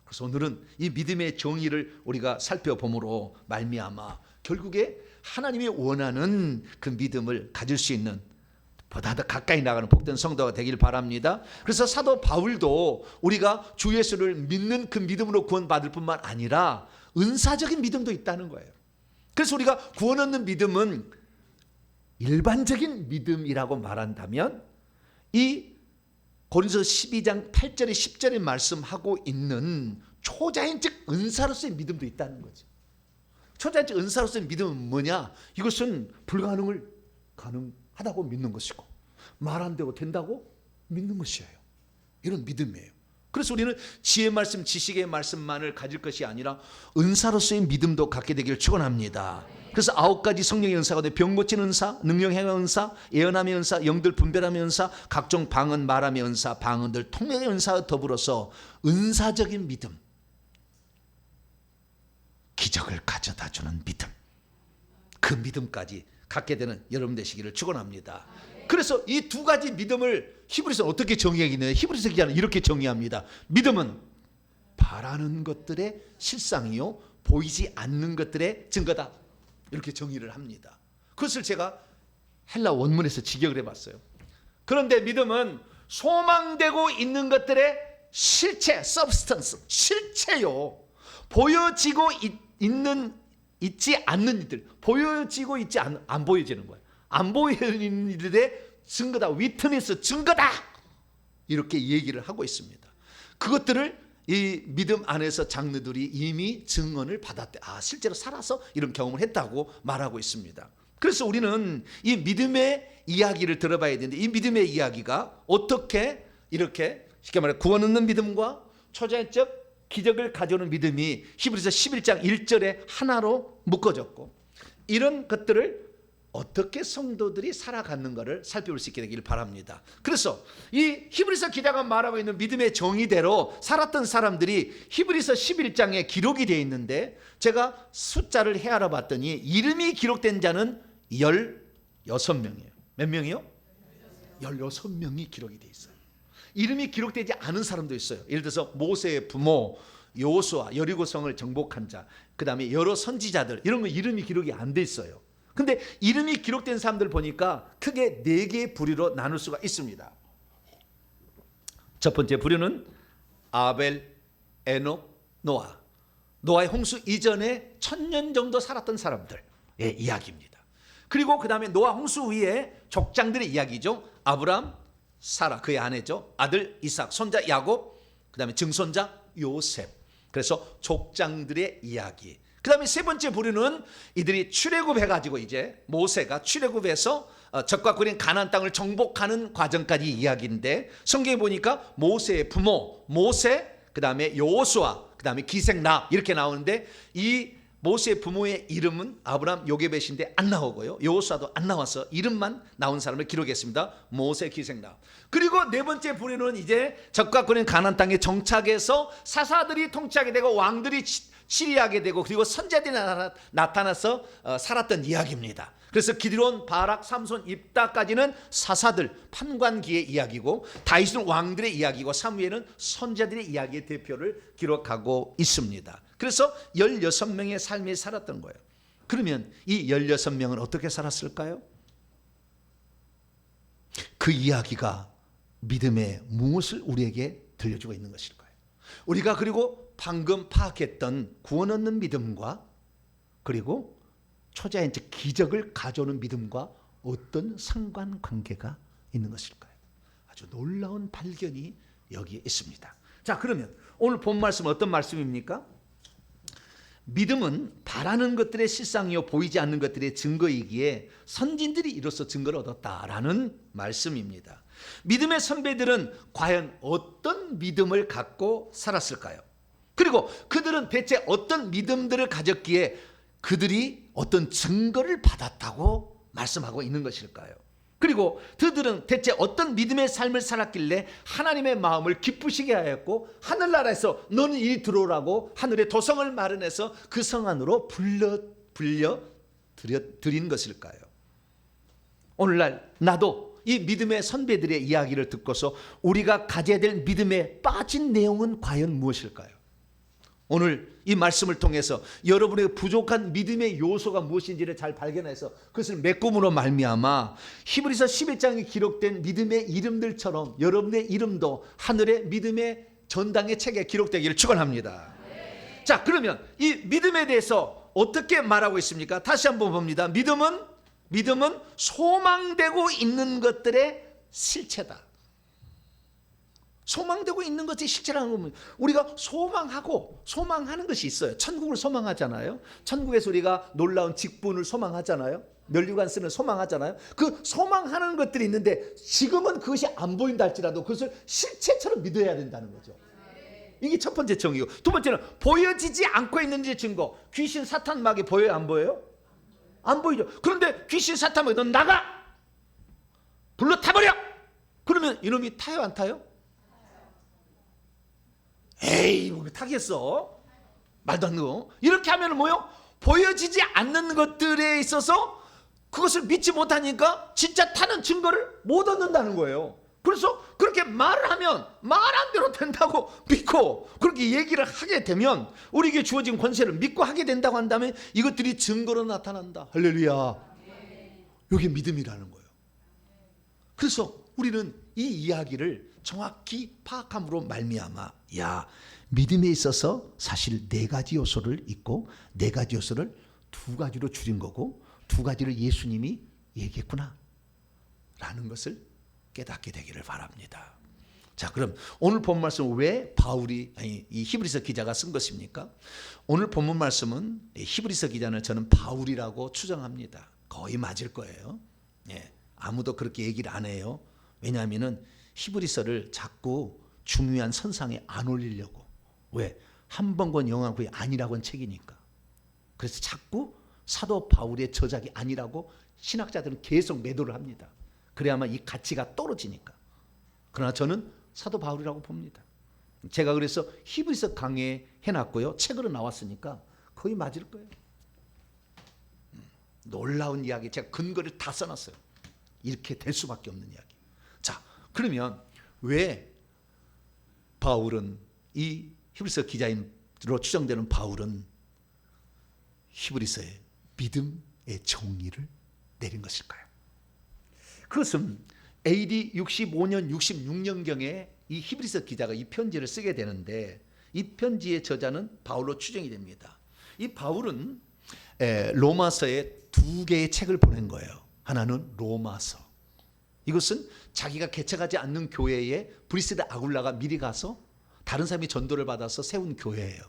그래서 오늘은 이 믿음의 정의를 우리가 살펴봄으로 말미암아 결국에 하나님이 원하는 그 믿음을 가질 수 있는 보다 더 가까이 나가는 복된 성도가 되길 바랍니다. 그래서 사도 바울도 우리가 주 예수를 믿는 그 믿음으로 구원받을 뿐만 아니라 은사적인 믿음도 있다는 거예요. 그래서 우리가 구원 얻는 믿음은 일반적인 믿음이라고 말한다면 이 고린도서 12장 8절에 10절에 말씀하고 있는 초자연적 은사로서의 믿음도 있다는 거죠. 초자연적 은사로서의 믿음은 뭐냐? 이것은 불가능을 가능하다고 믿는 것이고 말 안 되고 된다고 믿는 것이에요. 이런 믿음이에요. 그래서 우리는 지혜 말씀, 지식의 말씀만을 가질 것이 아니라 은사로서의 믿음도 갖게 되기를 축원합니다. 그래서 9가지 성령의 은사가 돼 병 고치는 은사, 능력 행한 은사, 예언함의 은사, 영들 분별함의 은사, 각종 방언 말함의 은사, 방언들 통역의 은사와 더불어서 은사적인 믿음, 기적을 가져다주는 믿음, 그 믿음까지 갖게 되는 여러분 되시기를 축원합니다. 그래서 이 2가지 믿음을 히브리서는 어떻게 정의하기는 히브리서 기자는 이렇게 정의합니다. 믿음은 바라는 것들의 실상이요 보이지 않는 것들의 증거다, 이렇게 정의를 합니다. 그것을 제가 헬라 원문에서 직역을 해봤어요. 그런데 믿음은 소망되고 있는 것들의 실체, substance, 실체요. 보여지고 있지 않는 일들, 보여지고 있지 안 보여지는 거예요. 안 보이는 일들의 증거다, 위트니스, 증거다, 이렇게 얘기를 하고 있습니다. 그것들을 이 믿음 안에서 장로들이 이미 증언을 받았대. 실제로 살아서 이런 경험을 했다고 말하고 있습니다. 그래서 우리는 이 믿음의 이야기를 들어봐야 되는데, 이 믿음의 이야기가 어떻게 이렇게 쉽게 말해 구원 얻는 믿음과 초자연적 기적을 가져오는 믿음이 히브리서 11장 1절에 하나로 묶어졌고, 이런 것들을 어떻게 성도들이 살아가는가를 살펴볼 수 있게 되기를 바랍니다. 그래서 이 히브리서 기자가 말하고 있는 믿음의 정의대로 살았던 사람들이 히브리서 11장에 기록이 되어 있는데, 제가 숫자를 헤아려 봤더니 이름이 기록된 자는 16명이에요. 몇 명이요? 16명이 기록이 되어 있어요. 이름이 기록되지 않은 사람도 있어요. 예를 들어서 모세의 부모 여호수아, 여리고성을 정복한 자, 그 다음에 여러 선지자들, 이런 거 이름이 기록이 안 돼 있어요. 근데 이름이 기록된 사람들 보니까 크게 4개의 부류로 나눌 수가 있습니다. 첫 번째 부류는 아벨, 에녹, 노아. 노아의 홍수 이전에 1000년 정도 살았던 사람들의 이야기입니다. 그리고 그 다음에 노아 홍수 후에 족장들의 이야기죠. 아브람, 사라, 그의 아내죠. 아들 이삭, 손자 야곱, 그 다음에 증손자 요셉. 그래서 족장들의 이야기. 그 다음에 3번째 부류는 이들이 출애굽해가지고 이제 모세가 출애굽해서 적과 그린 가나안 땅을 정복하는 과정까지 이야기인데, 성경에 보니까 모세의 부모 모세, 그 다음에 여호수아, 그 다음에 기생나, 이렇게 나오는데 이 모세의 부모의 이름은 아브람, 요게벳인데 안 나오고요, 여호수아도 안 나와서 이름만 나온 사람을 기록했습니다. 모세, 기생나. 그리고 4번째 부류는 이제 적과 그린 가나안 땅에 정착해서 사사들이 통치하게 되고 왕들이 치리하게 되고, 그리고 선자들이 나타나서 살았던 이야기입니다. 그래서 기드론, 바락, 삼손, 입다까지는 사사들, 판관기의 이야기고, 다윗은 왕들의 이야기고, 사무엘은 선자들의 이야기의 대표를 기록하고 있습니다. 그래서 16명의 삶을 살았던 거예요. 그러면 이 16명은 어떻게 살았을까요? 그 이야기가 믿음의 무엇을 우리에게 들려주고 있는 것일까요? 우리가 그리고 방금 파악했던 구원 얻는 믿음과 그리고 초자연적 기적을 가져오는 믿음과 어떤 상관관계가 있는 것일까요? 아주 놀라운 발견이 여기에 있습니다. 자, 그러면 오늘 본 말씀은 어떤 말씀입니까? 믿음은 바라는 것들의 실상이요 보이지 않는 것들의 증거이기에 선진들이 이로써 증거를 얻었다라는 말씀입니다. 믿음의 선배들은 과연 어떤 믿음을 갖고 살았을까요? 그리고 그들은 대체 어떤 믿음들을 가졌기에 그들이 어떤 증거를 받았다고 말씀하고 있는 것일까요? 그리고 그들은 대체 어떤 믿음의 삶을 살았길래 하나님의 마음을 기쁘시게 하였고, 하늘나라에서 너는 이리 들어오라고 하늘의 도성을 마련해서 그 성 안으로 드린 것일까요? 오늘날 나도 이 믿음의 선배들의 이야기를 듣고서 우리가 가져야 될 믿음에 빠진 내용은 과연 무엇일까요? 오늘 이 말씀을 통해서 여러분의 부족한 믿음의 요소가 무엇인지를 잘 발견해서 그것을 메꿈으로 말미암아 히브리서 11장에 기록된 믿음의 이름들처럼 여러분의 이름도 하늘의 믿음의 전당의 책에 기록되기를 축원합니다. 자, 그러면 이 믿음에 대해서 어떻게 말하고 있습니까? 다시 한번 봅니다. 믿음은 소망되고 있는 것들의 실체다. 소망되고 있는 것이 실체라는 거면 우리가 소망하는 것이 있어요. 천국을 소망하잖아요. 천국에서 우리가 놀라운 직분을 소망하잖아요. 면류관쓰는 소망하잖아요. 그 소망하는 것들이 있는데 지금은 그것이 안 보인다 할지라도 그것을 실체처럼 믿어야 된다는 거죠. 이게 첫 번째 정의고, 두 번째는 보여지지 않고 있는 이 증거. 귀신 사탄 마귀 보여요, 안 보여요? 안 보이죠. 그런데 귀신 사탄 마귀 너 나가, 불러 타버려. 그러면 이놈이 타요, 안 타요? 에이, 뭐 타겠어? 말도 안 되고. 이렇게 하면 뭐요? 보여지지 않는 것들에 있어서 그것을 믿지 못하니까 진짜 타는 증거를 못 얻는다는 거예요. 그래서 그렇게 말을 하면 말한 대로 된다고 믿고 그렇게 얘기를 하게 되면, 우리에게 주어진 권세를 믿고 하게 된다고 한다면 이것들이 증거로 나타난다. 할렐루야. 이게 믿음이라는 거예요. 그래서 우리는 이 이야기를 정확히 파악함으로 말미암아, 야, 믿음에 있어서 사실 네 가지 요소를 있고, 네 가지 요소를 두 가지로 줄인 거고, 두 가지를 예수님이 얘기했구나 라는 것을 깨닫게 되기를 바랍니다. 자, 그럼 오늘 본 말씀은 왜 바울이, 이 히브리서 기자가 쓴 것입니까? 오늘 본문 말씀은 히브리서 기자는 저는 바울이라고 추정합니다. 거의 맞을 거예요. 예, 아무도 그렇게 얘기를 안 해요. 왜냐하면은 히브리서를 자꾸 중요한 선상에 안 올리려고. 왜? 한 번 건 영화구이 아니라고는 책이니까. 그래서 자꾸 사도 바울의 저작이 아니라고 신학자들은 계속 매도를 합니다. 그래야만 이 가치가 떨어지니까. 그러나 저는 사도 바울이라고 봅니다. 제가 그래서 히브리서 강의 해놨고요, 책으로 나왔으니까 거의 맞을 거예요. 놀라운 이야기, 제가 근거를 다 써놨어요. 이렇게 될 수밖에 없는 이야기. 자, 그러면 왜 바울은, 이 히브리서 기자인으로 추정되는 바울은 히브리서의 믿음의 정의를 내린 것일까요? 그것은 AD 65년 66년경에 이 히브리서 기자가 이 편지를 쓰게 되는데, 이 편지의 저자는 바울로 추정이 됩니다. 이 바울은 로마서에 두 개의 책을 보낸 거예요. 하나는 로마서. 이것은 자기가 개척하지 않는 교회에 브리스드 아굴라가 미리 가서 다른 사람이 전도를 받아서 세운 교회예요.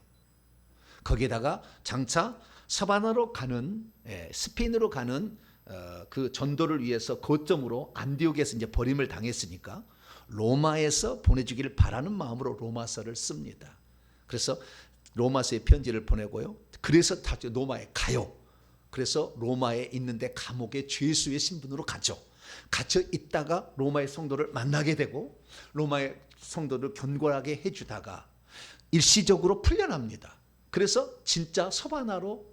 거기에다가 장차 서바나로 가는, 스페인으로 가는 그 전도를 위해서 거점으로 안디옥에서 이제 버림을 당했으니까 로마에서 보내주기를 바라는 마음으로 로마서를 씁니다. 그래서 로마서의 편지를 보내고요. 그래서 다시 로마에 가요. 그래서 로마에 있는데 감옥에 죄수의 신분으로 가죠. 갇혀 있다가 로마의 성도를 만나게 되고, 로마의 성도를 견고하게 해주다가 일시적으로 풀려납니다. 그래서 진짜 서바나로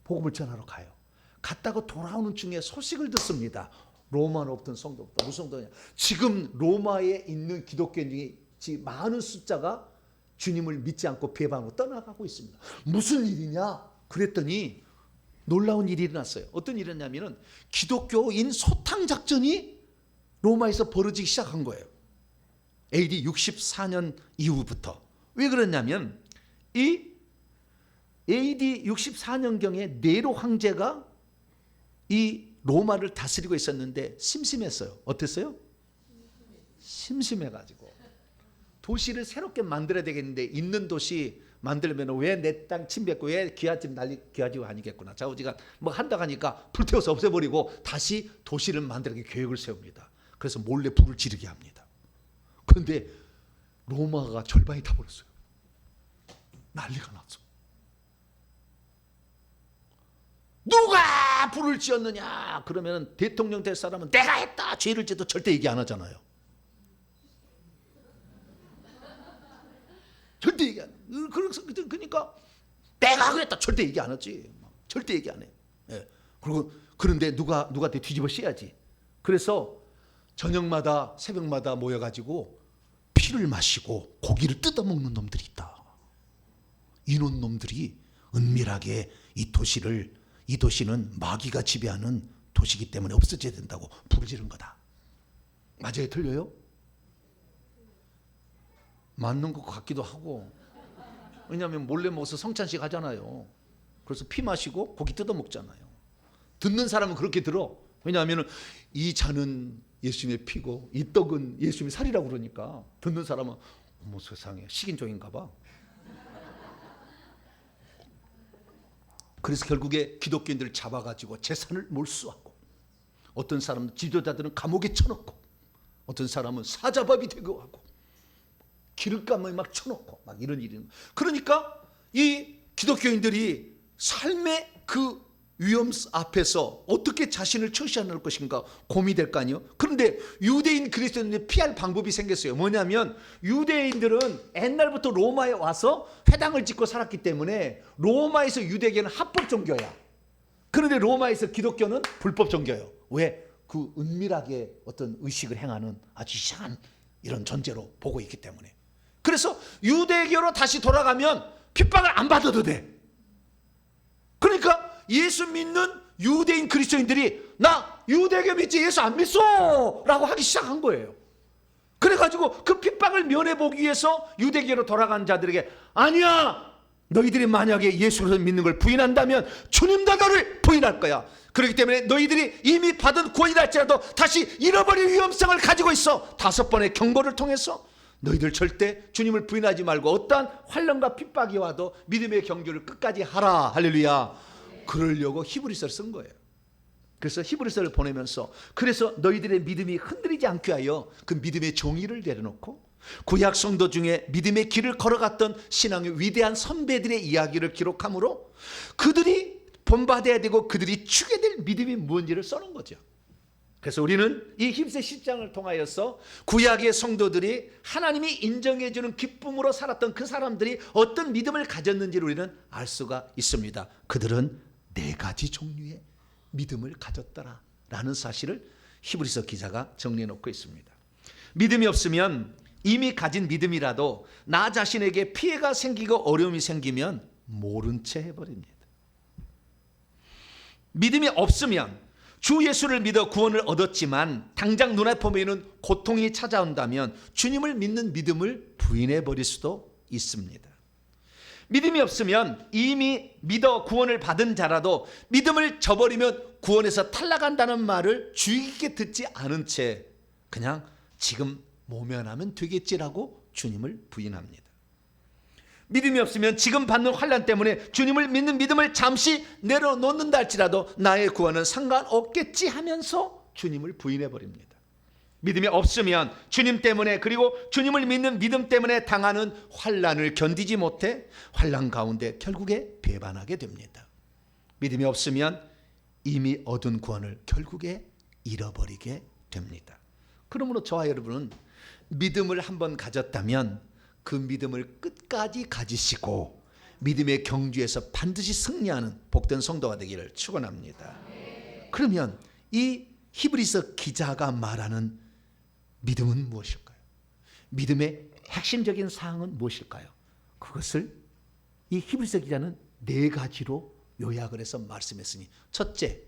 복음을 전하러 가요. 갔다가 돌아오는 중에 소식을 듣습니다. 로마로 없던 성도부터. 무슨 성도냐? 지금 로마에 있는 기독교인이 많은 숫자가 주님을 믿지 않고 배반으로 떠나가고 있습니다. 무슨 일이냐? 그랬더니 놀라운 일이 일어났어요. 어떤 일이 일어났냐면 기독교인 소탕 작전이 로마에서 벌어지기 시작한 거예요. AD 64년 이후부터. 왜 그랬냐면 이 AD 64년경에 네로 황제가 이 로마를 다스리고 있었는데 심심했어요. 어땠어요? 심심해가지고 도시를 새롭게 만들어야 되겠는데, 있는 도시 만들면 왜 내 땅 침뱉고 왜 기와집 기와집 아니겠구나, 좌우지간 뭐 한다고 하니까 불태워서 없애버리고 다시 도시를 만들기 계획을 세웁니다. 그래서 몰래 불을 지르게 합니다. 그런데 로마가 절반이 타버렸어요. 난리가 났어. 누가 불을 지었느냐? 그러면 대통령 될 사람은 내가 했다, 죄를 지어도 절대 얘기 안 하잖아요. 절대 얘기 안 해. 그러니까 내가 그랬다 절대 얘기 안 하지. 절대 얘기 안 해. 예. 그리고 그런데 누가 뒤집어 씌야지. 그래서 저녁마다 새벽마다 모여가지고 피를 마시고 고기를 뜯어먹는 놈들이 있다. 이런 놈들이 은밀하게 이 도시는 마귀가 지배하는 도시이기 때문에 없어져야 된다고 불을 지른 거다. 맞아요? 틀려요? 맞는 것 같기도 하고. 왜냐하면 몰래 먹어서 성찬식 하잖아요. 그래서 피 마시고 고기 뜯어 먹잖아요. 듣는 사람은 그렇게 들어. 왜냐하면 이 잔은 예수님의 피고 이 떡은 예수님의 살이라고 그러니까 듣는 사람은 어머 세상에 식인종인가 봐. 그래서 결국에 기독교인들을 잡아가지고 재산을 몰수하고, 어떤 사람은 지도자들은 감옥에 쳐넣고, 어떤 사람은 사자밥이 되고 하고, 기름감을 막 쳐놓고 막 이런 일이. 그러니까 이 기독교인들이 삶의 그 위험 앞에서 어떻게 자신을 처시할 것인가 고민이 될 거 아니에요. 그런데 유대인 그리스도인들이 피할 방법이 생겼어요. 뭐냐면 유대인들은 옛날부터 로마에 와서 회당을 짓고 살았기 때문에 로마에서 유대교는 합법 종교야. 그런데 로마에서 기독교는 불법 종교예요. 왜? 그 은밀하게 어떤 의식을 행하는 아주 이상한 이런 존재로 보고 있기 때문에. 그래서 유대교로 다시 돌아가면 핍박을 안 받아도 돼. 그러니까 예수 믿는 유대인 그리스도인들이 나 유대교 믿지 예수 안 믿어 라고 하기 시작한 거예요. 그래가지고 그 핍박을 면해보기 위해서 유대교로 돌아간 자들에게 아니야, 너희들이 만약에 예수를 믿는 걸 부인한다면 주님도 너를 부인할 거야. 그렇기 때문에 너희들이 이미 받은 구원이라 할지라도 다시 잃어버릴 위험성을 가지고 있어. 5번의 경고를 통해서 너희들 절대 주님을 부인하지 말고 어떠한 환난과 핍박이 와도 믿음의 경주를 끝까지 하라. 할렐루야. 그러려고 히브리서를 쓴 거예요. 그래서 히브리서를 보내면서 그래서 너희들의 믿음이 흔들리지 않게 하여 그 믿음의 정의를 내려놓고 구약 성도 중에 믿음의 길을 걸어갔던 신앙의 위대한 선배들의 이야기를 기록함으로 그들이 본받아야 되고 그들이 추게 될 믿음이 뭔지를 써놓은 거죠. 그래서 우리는 이 히브리서 10장을 통하여서 구약의 성도들이 하나님이 인정해주는 기쁨으로 살았던 그 사람들이 어떤 믿음을 가졌는지를 우리는 알 수가 있습니다. 그들은 4가지 종류의 믿음을 가졌더라 라는 사실을 히브리서 기자가 정리해 놓고 있습니다. 믿음이 없으면 이미 가진 믿음이라도 나 자신에게 피해가 생기고 어려움이 생기면 모른 채 해버립니다. 믿음이 없으면 주 예수를 믿어 구원을 얻었지만 당장 눈앞에 보이는 고통이 찾아온다면 주님을 믿는 믿음을 부인해 버릴 수도 있습니다. 믿음이 없으면 이미 믿어 구원을 받은 자라도 믿음을 저버리면 구원에서 탈락한다는 말을 주의 깊게 듣지 않은 채 그냥 지금 모면하면 되겠지라고 주님을 부인합니다. 믿음이 없으면 지금 받는 환난 때문에 주님을 믿는 믿음을 잠시 내려놓는다 할지라도 나의 구원은 상관없겠지 하면서 주님을 부인해 버립니다. 믿음이 없으면 주님 때문에 그리고 주님을 믿는 믿음 때문에 당하는 환난을 견디지 못해 환난 가운데 결국에 배반하게 됩니다. 믿음이 없으면 이미 얻은 구원을 결국에 잃어버리게 됩니다. 그러므로 저와 여러분은 믿음을 한번 가졌다면 그 믿음을 끝까지 가지시고 믿음의 경주에서 반드시 승리하는 복된 성도가 되기를 축원합니다. 그러면 이 히브리서 기자가 말하는 믿음은 무엇일까요? 믿음의 핵심적인 사항은 무엇일까요? 그것을 이 히브리서 기자는 4가지로 요약을 해서 말씀했으니, 첫째,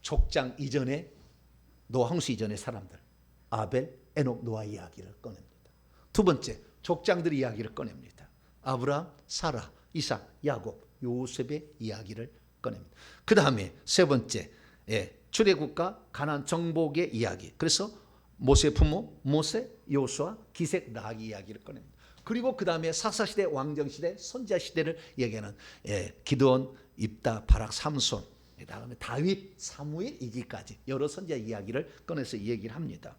족장 이전에 노아 홍수 이전의 사람들 아벨, 에녹, 노아 이야기를 꺼냅니다. 두 번째, 족장들의 이야기를 꺼냅니다. 아브라함, 사라, 이삭, 야곱, 요셉의 이야기를 꺼냅니다. 그 다음에 세 번째, 출애굽과 가나안 정복의 이야기. 그래서 모세 부모 모세, 요수아, 기색, 락의 이야기를 꺼냅니다. 그리고 그 다음에 사사시대, 왕정시대, 선지자시대를 얘기하는 기드온, 입다, 바락, 삼손, 그 다음에 다윗, 사무엘, 이기까지 여러 선지자 이야기를 꺼내서 얘기를 합니다.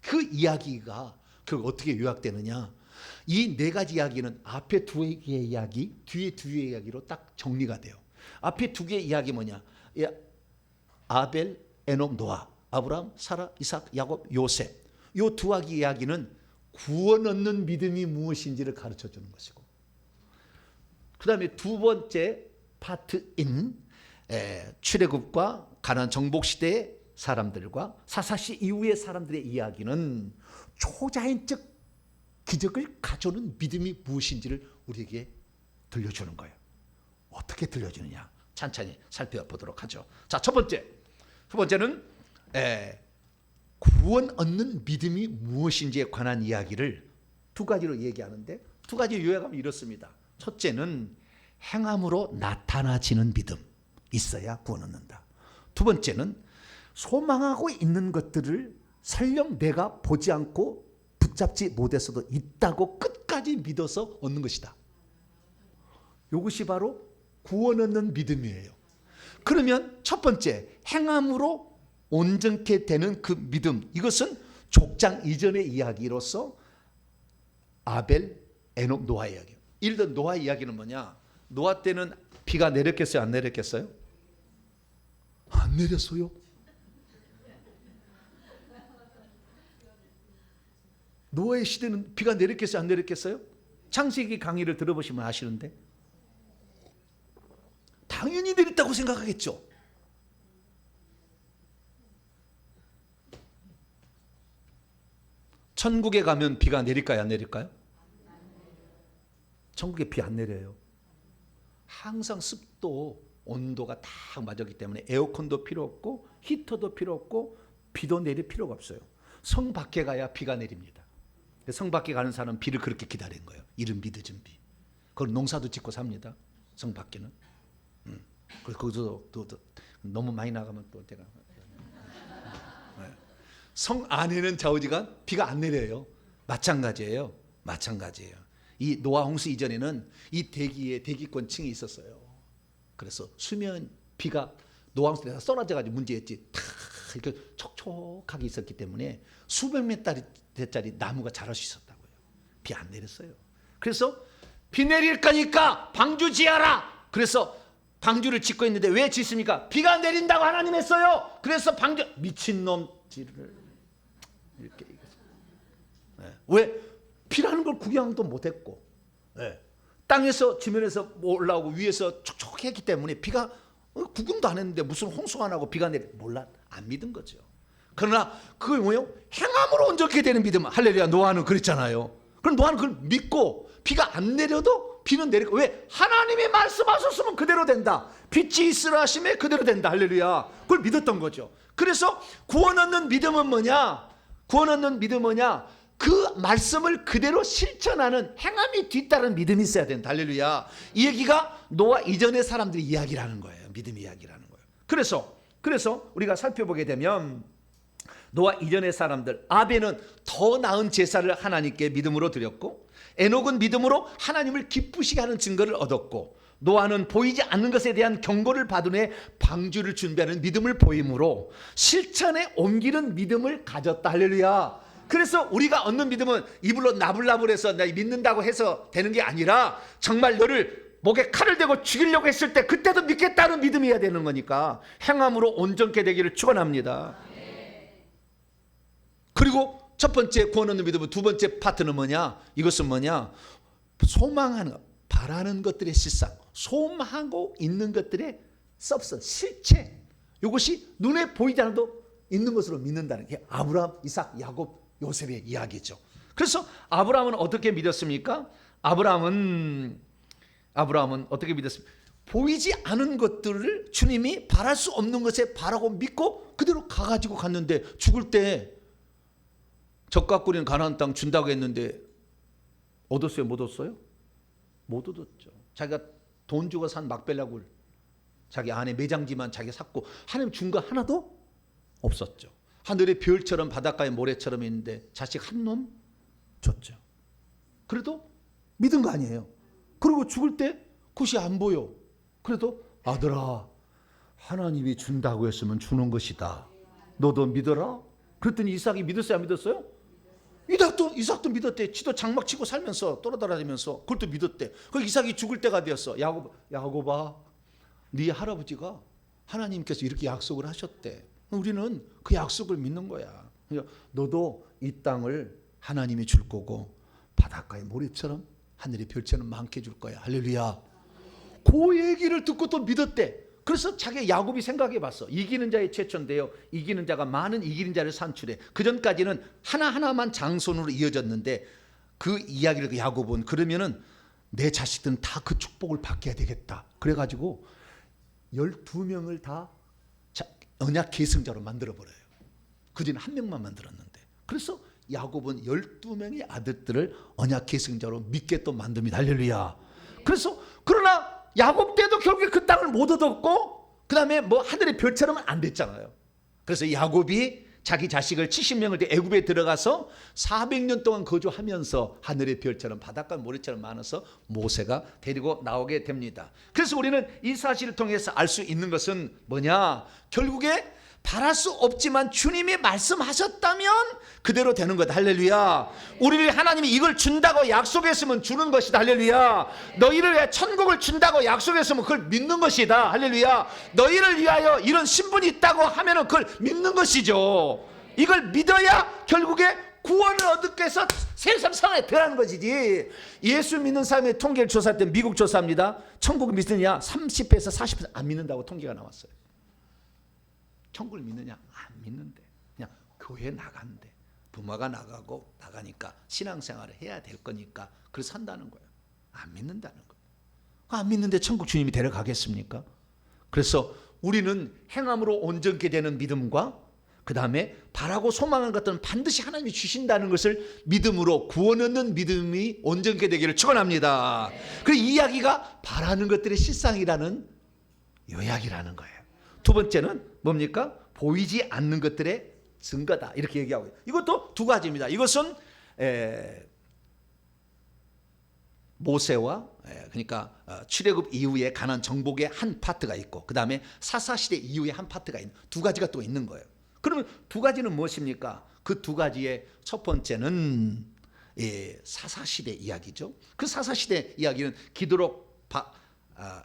그 이야기가 어떻게 요약되느냐, 이 4가지 이야기는 앞에 2개의 이야기, 뒤에 2개의 이야기로 딱 정리가 돼요. 앞에 2개의 이야기 뭐냐, 아벨, 에녹, 노아, 아브라함, 사라, 이삭, 야곱, 요셉. 이 2가지 이야기는 구원 얻는 믿음이 무엇인지를 가르쳐 주는 것이고, 그 다음에 두 번째 파트인 출애굽과 가나안 정복 시대의 사람들과 사사시 이후의 사람들의 이야기는 초자연적 기적을 가져오는 믿음이 무엇인지를 우리에게 들려주는 거예요. 어떻게 들려주느냐, 찬찬히 살펴보도록 하죠. 자, 첫 번째는 구원 얻는 믿음이 무엇인지에 관한 이야기를 2가지로 얘기하는데, 2가지 요약하면 이렇습니다. 첫째는 행함으로 나타나지는 믿음 있어야 구원 얻는다. 두 번째는 소망하고 있는 것들을 설령 내가 보지 않고 붙잡지 못했어도 있다고 끝까지 믿어서 얻는 것이다. 이것이 바로 구원 얻는 믿음이에요. 그러면 첫 번째, 행함으로 온전케 되는 그 믿음, 이것은 족장 이전의 이야기로서 아벨, 에녹, 노아 이야기. 이르던 노아 이야기는 뭐냐? 노아 때는 비가 내렸겠어요? 안 내렸겠어요? 안 내렸어요. 노아의 시대는 비가 내렸겠어요? 안 내렸겠어요? 창세기 강의를 들어보시면 아시는데 당연히 내렸다고 생각하겠죠. 천국에 가면 비가 내릴까요? 안 내릴까요? 천국에 비 안 내려요. 항상 습도, 온도가 딱 맞았기 때문에 에어컨도 필요 없고 히터도 필요 없고 비도 내릴 필요가 없어요. 성 밖에 가야 비가 내립니다. 성 밖에 가는 사람은 비를 그렇게 기다린 거예요. 이른 비 늦은 비. 그걸 농사도 짓고 삽니다. 성 밖에는. 그래서 거기서 또 너무 많이 나가면 또 제가 성 안에는 좌우지간 비가 안 내려요. 마찬가지예요. 마찬가지예요. 이 노아 홍수 이전에는 이 대기에 대기권층이 있었어요. 그래서 수면 비가 노아 홍수 때가 쏟아져가지고 문제였지. 탁 이렇게 촉촉하게 있었기 때문에 수백 메타짜리 나무가 자랄 수 있었다고요. 비 안 내렸어요. 그래서 비 내릴 거니까 방주 지어라. 그래서 방주를 짓고 있는데 왜 짓습니까? 비가 내린다고 하나님 했어요. 그래서 방주 미친놈 지를 이렇게 왜? 비라는 걸 구경도 못했고 땅에서 지면에서 올라오고 위에서 촉촉했기 때문에 비가 구경도 안 했는데 무슨 홍수가 나고 비가 내리 몰라 안 믿은 거죠. 그러나 그게 뭐예요? 행함으로 온전케 되는 믿음. 할렐루야. 노아는 그랬잖아요. 그럼 노아는 그걸 믿고 비가 안 내려도 비는 내릴 거. 왜? 하나님이 말씀하셨으면 그대로 된다. 빛이 있으라 하심에 그대로 된다. 할렐루야. 그걸 믿었던 거죠. 그래서 구원 얻는 믿음은 뭐냐? 구원 얻는 믿음은 뭐냐? 그 말씀을 그대로 실천하는 행함이 뒤따른 믿음이 있어야 된다. 할렐루야. 이 얘기가 노아 이전의 사람들의 이야기라는 거예요. 믿음 이야기라는 거예요. 그래서 우리가 살펴보게 되면 노아 이전의 사람들, 아벨은 더 나은 제사를 하나님께 믿음으로 드렸고 에녹은 믿음으로 하나님을 기쁘시게 하는 증거를 얻었고 노아는 보이지 않는 것에 대한 경고를 받은 후에 방주를 준비하는 믿음을 보임으로 실천에 옮기는 믿음을 가졌다. 할렐루야. 그래서 우리가 얻는 믿음은 입으로 나불나불해서 나 믿는다고 해서 되는 게 아니라 정말 너를 목에 칼을 대고 죽이려고 했을 때 그때도 믿겠다는 믿음이어야 되는 거니까 행함으로 온전케 되기를 축원합니다. 그리고 첫 번째 구원 얻는 믿음은 두 번째 파트는 뭐냐? 이것은 뭐냐? 소망하는 것, 바라는 것들의 실상, 소망하고 있는 것들의 substance, 실체. 이것이 눈에 보이지 않아도 있는 것으로 믿는다는 게 아브라함, 이삭, 야곱, 요셉의 이야기죠. 그래서 아브라함은 어떻게 믿었습니까? 아브라함은 어떻게 믿었습니까? 보이지 않은 것들을 주님이 바랄 수 없는 것에 바라고 믿고 그대로 가가지고 갔는데 죽을 때 젖과 꿀인 가나안 땅 준다고 했는데 얻었어요? 못 얻었어요? 못 얻었죠. 자기가 돈 주고 산 막벨라굴 자기 아내 매장지만 자기가 샀고 하나님 준 거 하나도 없었죠. 하늘의 별처럼 바닷가의 모래처럼 있는데 자식 한 놈 줬죠. 그래도 믿은 거 아니에요. 그리고 죽을 때 그것이 안 보여. 그래도 아들아 하나님이 준다고 했으면 주는 것이다. 너도 믿어라. 그랬더니 이삭이 믿었어요? 안 믿었어요? 이삭도 믿었대. 지도 장막 치고 살면서 돌아다니면서 그것도 믿었대. 그 이삭이 죽을 때가 되었어. 야곱아 네 할아버지가 하나님께서 이렇게 약속을 하셨대. 우리는 그 약속을 믿는 거야. 너도 이 땅을 하나님이 줄 거고 바닷가의 모래처럼 하늘의 별처럼 많게 줄 거야. 할렐루야. 그 얘기를 듣고 또 믿었대. 그래서 자기 야곱이 생각해 봤어. 이기는 자의 최초인데요. 이기는 자가 많은 이기는 자를 산출해. 그전까지는 하나하나만 장손으로 이어졌는데 그 이야기를 그 야곱은 그러면은 내 자식들은 다 그 축복을 받게 되겠다. 그래가지고 12명을 다 언약 계승자로 만들어버려요. 그전에 한 명만 만들었는데. 그래서 야곱은 12명의 아들들을 언약 계승자로 믿게 또 만듭니다. 할렐루야. 그래서 그러나 야곱 때도 결국에 그 땅을 못 얻었고 그 다음에 뭐 하늘의 별처럼은 안 됐잖아요. 그래서 야곱이 자기 자식을 70명을 애굽에 들어가서 400년 동안 거주하면서 하늘의 별처럼 바닷가 모래처럼 많아서 모세가 데리고 나오게 됩니다. 그래서 우리는 이 사실을 통해서 알 수 있는 것은 뭐냐? 결국에 바랄 수 없지만 주님이 말씀하셨다면 그대로 되는 것. 할렐루야. 우리를 하나님이 이걸 준다고 약속했으면 주는 것이다. 할렐루야. 너희를 위해 천국을 준다고 약속했으면 그걸 믿는 것이다. 할렐루야. 너희를 위하여 이런 신분이 있다고 하면은 그걸 믿는 것이죠. 이걸 믿어야 결국에 구원을 얻게 해서 세상 상황에 들어가는 것이지. 예수 믿는 사람의 통계를 조사할 때 미국 조사입니다. 천국을 믿느냐 30%에서 40% 안 믿는다고 통계가 나왔어요. 천국을 믿느냐? 안 믿는데. 그냥 교회 나간대. 부모가 나가니까 신앙생활을 해야 될 거니까 그래서 산다는 거예요. 안 믿는다는 거예요. 안 믿는데 천국 주님이 데려가겠습니까? 그래서 우리는 행함으로 온전케 되는 믿음과 그 다음에 바라고 소망한 것들은 반드시 하나님이 주신다는 것을 믿음으로 구원 얻는 믿음이 온전케 되기를 축원합니다. 그리고 이 이야기가 바라는 것들의 실상이라는 요약이라는 거예요. 두 번째는 뭡니까? 보이지 않는 것들의 증거다. 이렇게 얘기하고요. 이것도 두 가지입니다. 이것은 모세와 그러니까 출애굽 이후에 가나안 정복의 한 파트가 있고 그 다음에 사사시대 이후에 한 파트가 있는 두 가지가 또 있는 거예요. 그러면 두 가지는 무엇입니까? 그 두 가지의 첫 번째는 사사시대 이야기죠. 그 사사시대 이야기는 기도록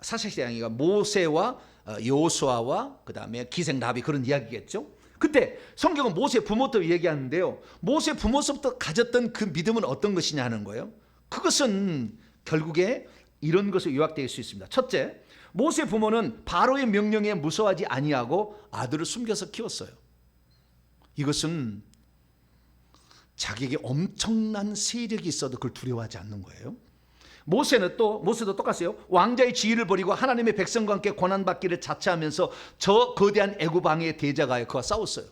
사사시대 이야기가 모세와 여호수아와 그 다음에 기생라비 그런 이야기겠죠. 그때 성경은 모세 부모부터 얘기하는데요. 모세 부모서부터 가졌던 그 믿음은 어떤 것이냐 하는 거예요. 그것은 결국에 이런 것으로 요약될 수 있습니다. 첫째, 모세 부모는 바로의 명령에 무서워하지 아니하고 아들을 숨겨서 키웠어요. 이것은 자기에게 엄청난 세력이 있어도 그걸 두려워하지 않는 거예요. 모세도 똑같아요. 왕자의 지위를 버리고 하나님의 백성과 함께 고난받기를 자처하면서 저 거대한 애굽 왕의 대적하여 그와 싸웠어요.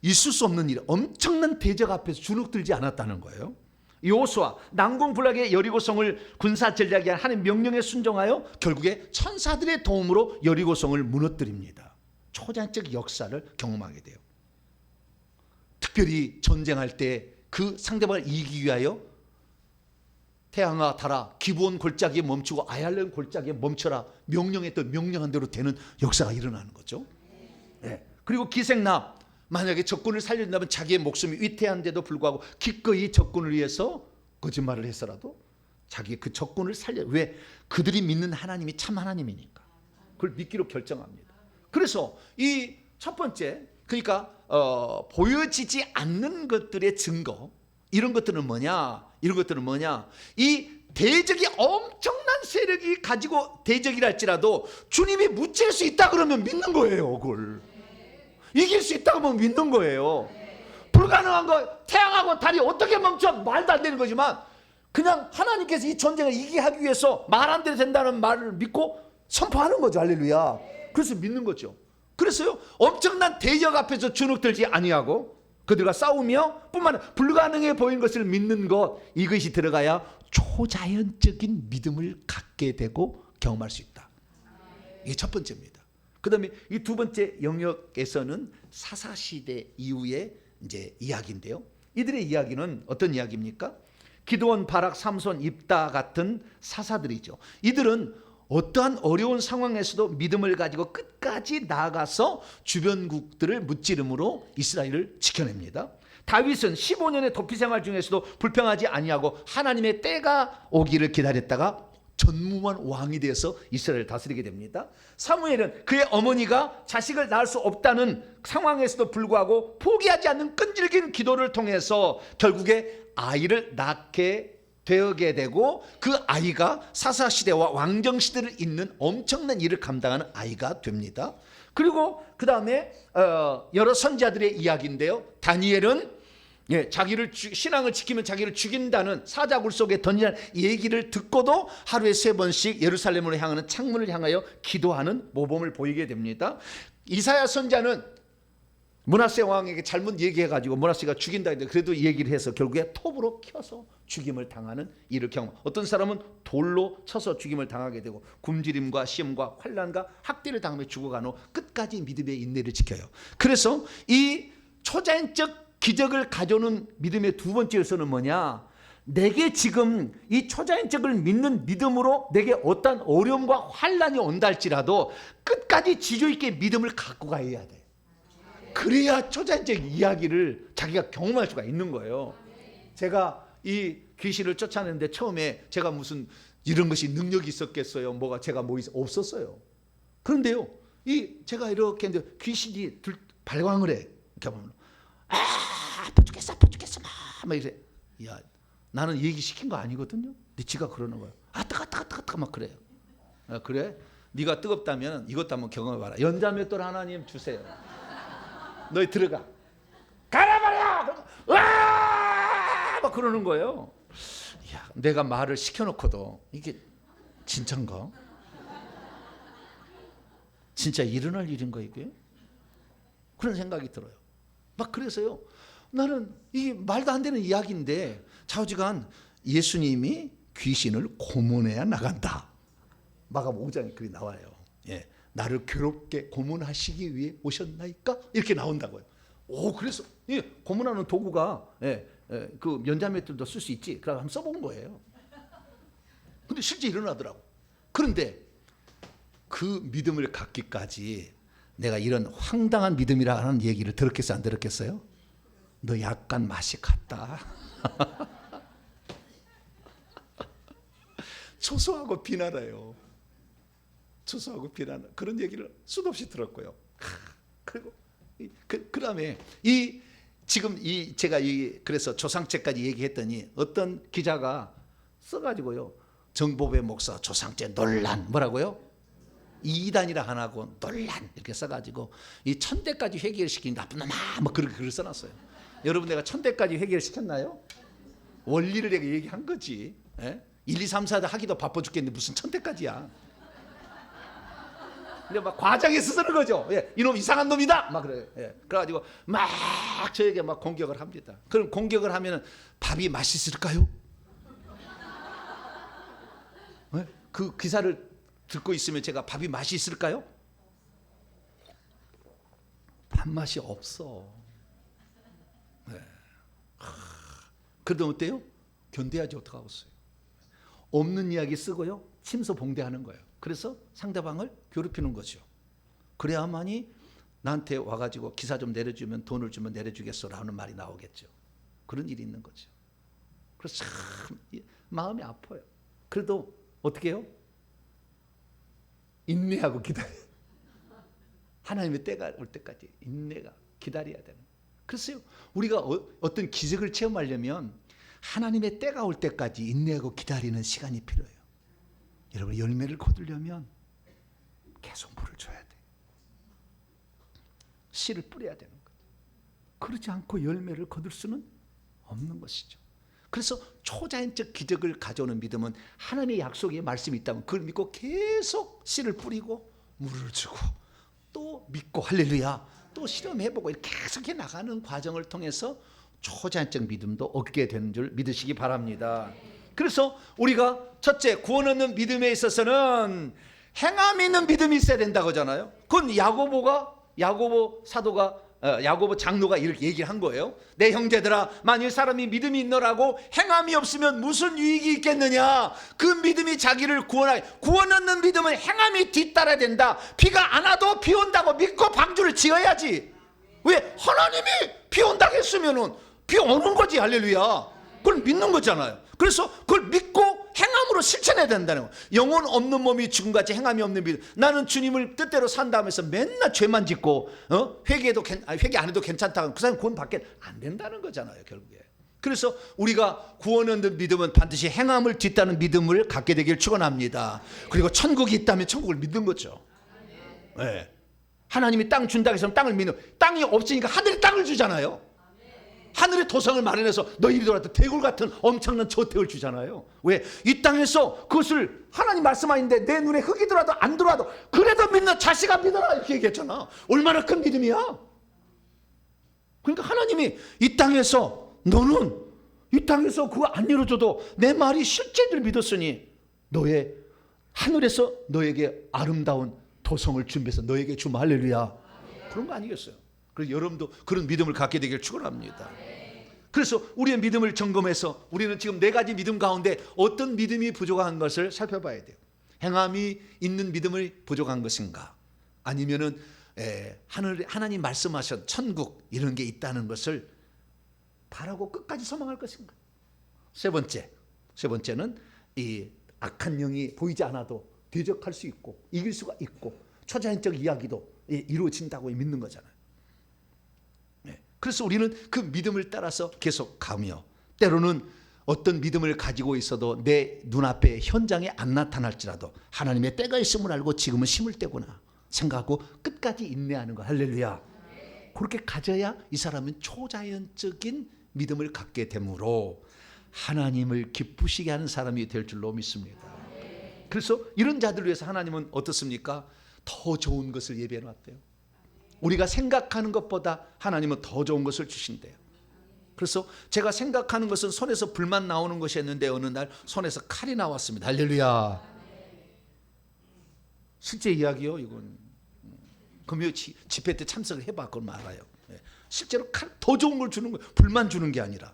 있을 수 없는 일, 엄청난 대적 앞에서 주눅들지 않았다는 거예요. 여호수아 난공불락의 여리고성을 군사 전략이 한 하나님의 명령에 순종하여 결국에 천사들의 도움으로 여리고성을 무너뜨립니다. 초자연적 역사를 경험하게 돼요. 특별히 전쟁할 때 그 상대방을 이기기 위하여 태양아 달아 기브온 골짜기에 멈추고 아얄론 골짜기에 멈춰라 명령했던 명령한 대로 되는 역사가 일어나는 거죠. 네. 그리고 기생나 만약에 적군을 살려준다면 자기의 목숨이 위태한데도 불구하고 기꺼이 적군을 위해서 거짓말을 해서라도 자기 그 적군을 살려. 왜? 그들이 믿는 하나님이 참 하나님이니까 그걸 믿기로 결정합니다. 그래서 이 첫 번째 그러니까 보여지지 않는 것들의 증거 이런 것들은 뭐냐? 이 대적이 엄청난 세력이 가지고 대적이라 할지라도 주님이 무찌를 수 있다 그러면 믿는 거예요. 그걸 이길 수 있다고 하면 믿는 거예요. 불가능한 거 태양하고 달이 어떻게 멈춰? 말도 안 되는 거지만 그냥 하나님께서 이 전쟁을 이기게 하기 위해서 말 안 돼도 된다는 말을 믿고 선포하는 거죠. 할렐루야. 그래서 믿는 거죠. 그래서요 엄청난 대적 앞에서 주눅들지 아니하고 그들과 싸우며 뿐만 아니라 불가능해 보이는 것을 믿는 것, 이것이 들어가야 초자연적인 믿음을 갖게 되고 경험할 수 있다. 이게 첫 번째입니다. 그 다음에 이 두 번째 영역에서는 사사시대 이후의 이제 이야기인데요. 이들의 이야기는 어떤 이야기입니까? 기드온, 바락, 삼손, 입다 같은 사사들이죠. 이들은 어떠한 어려운 상황에서도 믿음을 가지고 끝까지 나아가서 주변국들을 무찌름으로 이스라엘을 지켜냅니다. 다윗은 15년의 도피 생활 중에서도 불평하지 아니하고 하나님의 때가 오기를 기다렸다가 전무한 왕이 되어서 이스라엘을 다스리게 됩니다. 사무엘은 그의 어머니가 자식을 낳을 수 없다는 상황에서도 불구하고 포기하지 않는 끈질긴 기도를 통해서 결국에 아이를 낳게 되게 되고 그 아이가 사사시대와 왕정시대를 잇는 엄청난 일을 감당하는 아이가 됩니다. 그리고 그 다음에 여러 선지자들의 이야기인데요. 다니엘은 자기를 신앙을 지키면 자기를 죽인다는 사자굴 속에 던지는 얘기를 듣고도 하루에 3번씩 예루살렘으로 향하는 창문을 향하여 기도하는 모범을 보이게 됩니다. 이사야 선지자는 므낫세 왕에게 잘못 얘기해가지고 므낫세가 죽인다 했는데 그래도 얘기를 해서 결국에 톱으로 켜서 죽임을 당하는 일을 경험. 어떤 사람은 돌로 쳐서 죽임을 당하게 되고 굶주림과 시험과 환난과 학대를 당하며 죽어간 후 끝까지 믿음의 인내를 지켜요. 그래서 이 초자연적 기적을 가져오는 믿음의 두 번째 요소는 뭐냐? 내게 지금 이 초자연적을 믿는 믿음으로 내게 어떤 어려움과 환난이 온다 할지라도 끝까지 지조 있게 믿음을 갖고 가야 돼. 그래야 초자연적 이야기를 자기가 경험할 수가 있는 거예요. 제가 이 귀신을 쫓아내는데 처음에 제가 무슨 이런 것이 능력이 있었겠어요? 뭐가 제가 없었어요. 그런데요, 제가 이렇게 했는데 귀신이 발광을 해. 이렇게 보면 아파 죽겠어 막 이래. 야, 나는 얘기 시킨 거 아니거든요. 근데 지가 그러는 거예요. 아, 뜨거 막 그래요. 아, 그래? 네가 뜨겁다면 이것도 한번 경험해봐라. 연자맷돌 하나님 주세요. 너희 들어가. 가라 말이야. 와! 막 그러는 거예요. 야, 내가 말을 시켜놓고도 이게 진짠가? 진짜 일어날 일인가 이게? 그런 생각이 들어요. 막 그래서요. 나는 이게 말도 안 되는 이야기인데 좌우지간 예수님이 귀신을 고문해야 나간다. 마가음 5장에 글이 나와요. 예, 나를 괴롭게 고문하시기 위해 오셨나이까? 이렇게 나온다고요. 오, 그래서 고문하는 도구가 그 연자맷들도 쓸 수 있지. 그래서 한번 써본 거예요. 근데 실제 일어나더라고. 그런데 그 믿음을 갖기까지 내가 이런 황당한 믿음이라 하는 얘기를 들었겠어요? 안 들었겠어요? 너 약간 맛이 갔다. 초소하고 비난해요. 초소하고 비난 그런 얘기를 수도 없이 들었고요. 그리고 그다음에 지금 제가 그래서 조상죄까지 얘기했더니 어떤 기자가 써가지고요. 정보배 목사 조상죄 논란 뭐라고요? 이단이라 하나고 논란 이렇게 써가지고 이 천대까지 회개를 시킨 나쁜 놈아 뭐 그렇게 글을 써놨어요. 여러분 내가 천대까지 회개를 시켰나요? 원리를 내가 얘기한 거지. 1, 2, 3, 4도 하기도 바빠 죽겠는데 무슨 천대까지야. 근데 막 과장해서 쓰는 거죠. 이놈 이상한 놈이다. 막 그래요. 그래가지고 막 저에게 막 공격을 합니다. 그럼 공격을 하면은 밥이 맛있을까요? 그 기사를 듣고 있으면 제가 밥이 맛이 있을까요? 밥맛이 없어. 그래도 어때요? 견뎌야지 어떡하겠어요. 없는 이야기 쓰고요. 침소 봉대하는 거예요. 그래서 상대방을 괴롭히는 거죠. 그래야만이 나한테 와가지고 기사 좀 내려주면 돈을 주면 내려주겠어라는 말이 나오겠죠. 그런 일이 있는 거죠. 그래서 참 마음이 아파요. 그래도 어떻게 해요? 인내하고 기다려요. 하나님의 때가 올 때까지 인내가 기다려야 되는 거예요. 글쎄요, 우리가 어떤 기적을 체험하려면 하나님의 때가 올 때까지 인내하고 기다리는 시간이 필요해요. 여러분 열매를 거두려면 계속 물을 줘야 돼. 씨를 뿌려야 되는 거죠. 그렇지 않고 열매를 거둘 수는 없는 것이죠. 그래서 초자연적 기적을 가져오는 믿음은 하나님의 약속의 말씀이 있다면 그걸 믿고 계속 씨를 뿌리고 물을 주고 또 믿고 할렐루야 또 실험해보고 이렇게 계속 나가는 과정을 통해서 초자연적 믿음도 얻게 되는 줄 믿으시기 바랍니다. 그래서 우리가 첫째 구원 얻는 믿음에 있어서는 행함이 있는 믿음이 있어야 된다고 하잖아요. 그건 야고보 사도가 야고보 장로가 이렇게 얘기를 한 거예요. 내 형제들아 만일 사람이 믿음이 있노라고 행함이 없으면 무슨 유익이 있겠느냐. 그 믿음이 자기를 구원 얻는 믿음은 행함이 뒤따라야 된다. 비가 안 와도 비 온다고 믿고 방주를 지어야지. 왜? 하나님이 비 온다고 했으면은 비 오는 거지. 할렐루야. 그걸 믿는 거잖아요. 그래서 그걸 믿고 행함으로 실천해야 된다는 거예요. 영혼 없는 몸이 죽음같이 행함이 없는 믿음. 나는 주님을 뜻대로 산다 하면서 맨날 죄만 짓고 회개 안 해도 괜찮다. 그 사람 구원 받게 안 된다는 거잖아요. 결국에. 그래서 우리가 구원 얻는 믿음은 반드시 행함을 뒤따르는 믿음을 갖게 되길 축원합니다. 그리고 천국이 있다면 천국을 믿는 거죠. 네. 하나님이 땅 준다고 해서 땅을 믿는, 땅이 없으니까 하늘이 땅을 주잖아요. 하늘의 도성을 마련해서 너희들이 돌아도 대굴 같은 엄청난 저택을 주잖아요. 왜? 이 땅에서 그것을 하나님 말씀하는데 내 눈에 흙이 들어와도 안 들어와도 그래도 믿는 자식아 믿어라 이렇게 얘기했잖아. 얼마나 큰 믿음이야. 그러니까 하나님이 이 땅에서 너는 이 땅에서 그거 안 이루어져도 내 말이 실제를 믿었으니 너의 하늘에서 너에게 아름다운 도성을 준비해서 너에게 주마. 할렐루야. 그런 거 아니겠어요? 그래서 여러분도 그런 믿음을 갖게 되길 축원합니다. 그래서 우리의 믿음을 점검해서 우리는 지금 4가지 믿음 가운데 어떤 믿음이 부족한 것을 살펴봐야 돼요. 행함이 있는 믿음이 부족한 것인가? 아니면은 하나님 말씀하신 천국 이런 게 있다는 것을 바라고 끝까지 소망할 것인가. 세 번째는 이 악한 영이 보이지 않아도 대적할 수 있고 이길 수가 있고 초자연적 이야기도 이루어진다고 믿는 거잖아요. 그래서 우리는 그 믿음을 따라서 계속 가며, 때로는 어떤 믿음을 가지고 있어도 내 눈앞에 현장에 안 나타날지라도 하나님의 때가 있음을 알고 지금은 심을 때구나 생각하고 끝까지 인내하는 거. 할렐루야. 그렇게 가져야 이 사람은 초자연적인 믿음을 갖게 되므로 하나님을 기쁘시게 하는 사람이 될 줄로 믿습니다. 그래서 이런 자들을 위해서 하나님은 어떻습니까? 더 좋은 것을 예비해 놨대요. 우리가 생각하는 것보다 하나님은 더 좋은 것을 주신대요. 그래서 제가 생각하는 것은 손에서 불만 나오는 것이었는데 어느 날 손에서 칼이 나왔습니다. 할렐루야. 실제 이야기요 이건. 금요 집회 때 참석을 해봐 그건 알아요. 실제로 더 좋은 걸 주는 거예요. 불만 주는 게 아니라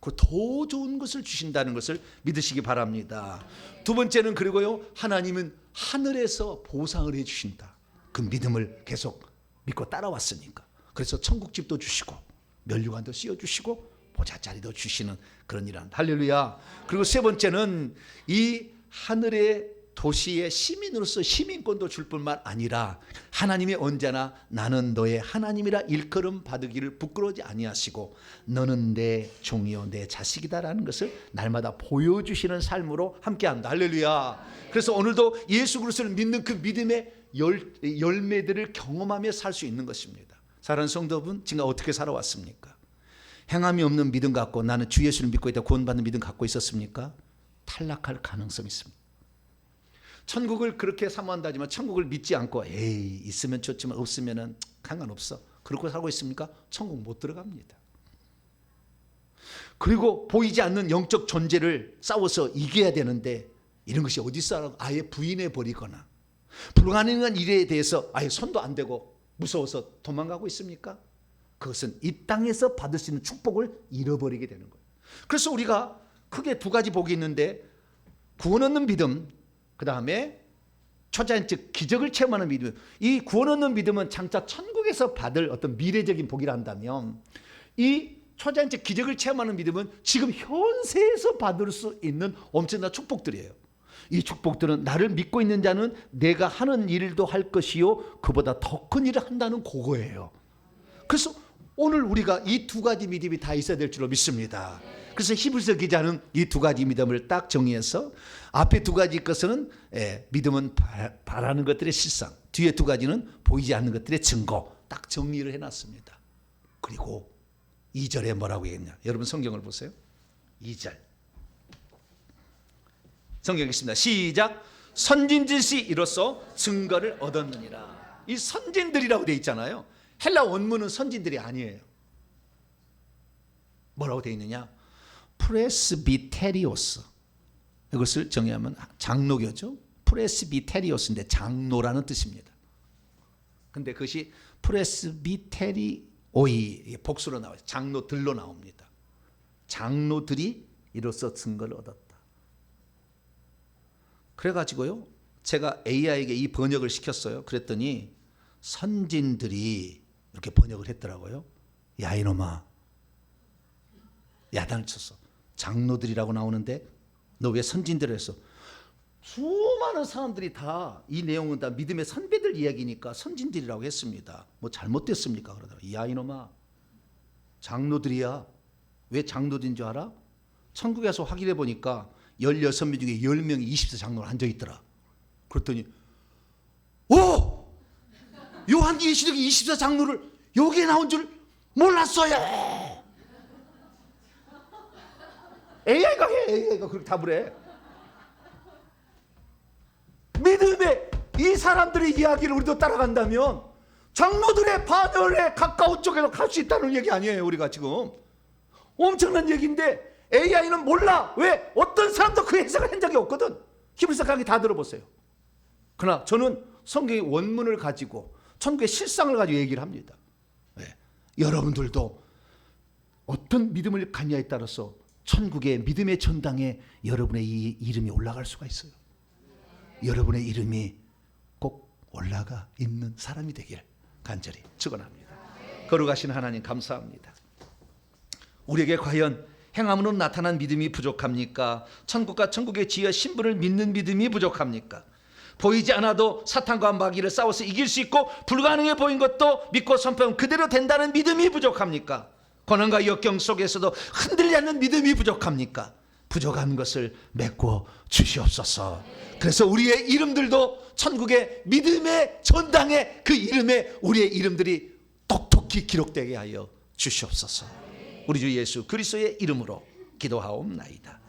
그 더 좋은 것을 주신다는 것을 믿으시기 바랍니다. 두 번째는 그리고요, 하나님은 하늘에서 보상을 해주신다. 그 믿음을 계속 믿고 따라왔으니까. 그래서 천국집도 주시고 면류관도 씌워주시고 보자자리도 주시는 그런 일한. 할렐루야. 그리고 세 번째는 이 하늘의 도시의 시민으로서 시민권도 줄 뿐만 아니라 하나님이 언제나 나는 너의 하나님이라 일컬음 받으기를 부끄러워하지 아니하시고 너는 내 종이요 내 자식이다라는 것을 날마다 보여주시는 삶으로 함께한다. 할렐루야. 그래서 오늘도 예수 그리스도를 믿는 그 믿음의 열매들을 경험하며 살 수 있는 것입니다. 사랑하는 성도분, 지금 어떻게 살아왔습니까? 행함이 없는 믿음 갖고 나는 주 예수를 믿고 있다 구원받는 믿음 갖고 있었습니까? 탈락할 가능성이 있습니다. 천국을 그렇게 사모한다지만 천국을 믿지 않고 에이 있으면 좋지만 없으면 상관없어 그렇게 살고 있습니까? 천국 못 들어갑니다. 그리고 보이지 않는 영적 존재를 싸워서 이겨야 되는데 이런 것이 어디 있어? 아예 부인해 버리거나 불가능한 일에 대해서 아예 손도 안 대고 무서워서 도망가고 있습니까? 그것은 이 땅에서 받을 수 있는 축복을 잃어버리게 되는 거예요. 그래서 우리가 크게 두 가지 복이 있는데 구원 얻는 믿음, 그 다음에 초자연적 기적을 체험하는 믿음. 이 구원 얻는 믿음은 장차 천국에서 받을 어떤 미래적인 복이라 한다면 이 초자연적 기적을 체험하는 믿음은 지금 현세에서 받을 수 있는 엄청난 축복들이에요. 이 축복들은 나를 믿고 있는 자는 내가 하는 일도 할 것이요 그보다 더 큰 일을 한다는 그거예요. 그래서 오늘 우리가 이 두 가지 믿음이 다 있어야 될 줄로 믿습니다. 그래서 히브리서 기자는 이 두 가지 믿음을 딱 정리해서 앞에 두 가지 것은 믿음은 바라는 것들의 실상, 뒤에 두 가지는 보이지 않는 것들의 증거, 딱 정리를 해놨습니다. 그리고 2절에 뭐라고 얘기했냐? 여러분 성경을 보세요. 2절 성경 읽습니다. 시작. 선진들이 이로써 증거를 얻었느니라. 이 선진들이라고 되어 있잖아요. 헬라 원문은 선진들이 아니에요. 뭐라고 되어 있느냐? 프레스비테리오스. 이것을 정의하면 장로교죠. 프레스비테리오스인데 장로라는 뜻입니다. 근데 그것이 프레스비테리오이 복수로 나와요. 장로들로 나옵니다. 장로들이 이로써 증거를 얻었다. 그래가지고요, 제가 AI에게 이 번역을 시켰어요. 그랬더니 선진들이 이렇게 번역을 했더라고요. 야 이놈아, 야단을 쳤어. 장로들이라고 나오는데 너 왜 선진들 했어? 수많은 사람들이 다 이 내용은 다 믿음의 선배들 이야기니까 선진들이라고 했습니다. 뭐 잘못됐습니까? 그러더라고요. 야 이놈아, 장로들이야. 왜 장로들인 줄 알아? 천국에서 확인해 보니까 16명 중에 10명이 20세 장로로 앉아있더라. 그랬더니 오! 요한계시록의 20세 장로를 여기에 나온 줄 몰랐어요. AI가 해. AI가 그렇게 답을 해. 믿음의 이 사람들의 이야기를 우리도 따라간다면 장로들의 반열에 가까운 쪽에서 갈 수 있다는 얘기 아니에요. 우리가 지금 엄청난 얘기인데 AI는 몰라. 왜? 어떤 사람도 그 해석을 한 적이 없거든. 히브리서 강의 다 들어보세요. 그러나 저는 성경의 원문을 가지고 천국의 실상을 가지고 얘기를 합니다. 네. 여러분들도 어떤 믿음을 갖냐에 따라서 천국의 믿음의 전당에 여러분의 이 이름이 올라갈 수가 있어요. 여러분의 이름이 꼭 올라가 있는 사람이 되길 간절히 축원합니다. 거룩하신 하나님 감사합니다. 우리에게 과연 행함으로 나타난 믿음이 부족합니까? 천국과 천국의 지혜 신분을 믿는 믿음이 부족합니까? 보이지 않아도 사탄과 마귀를 싸워서 이길 수 있고 불가능해 보인 것도 믿고 선포하면 그대로 된다는 믿음이 부족합니까? 고난과 역경 속에서도 흔들리지 않는 믿음이 부족합니까? 부족한 것을 메꿔 주시옵소서. 그래서 우리의 이름들도 천국의 믿음의 전당에 그 이름에 우리의 이름들이 똑똑히 기록되게 하여 주시옵소서. 우리 주 예수 그리스도의 이름으로 기도하옵나이다.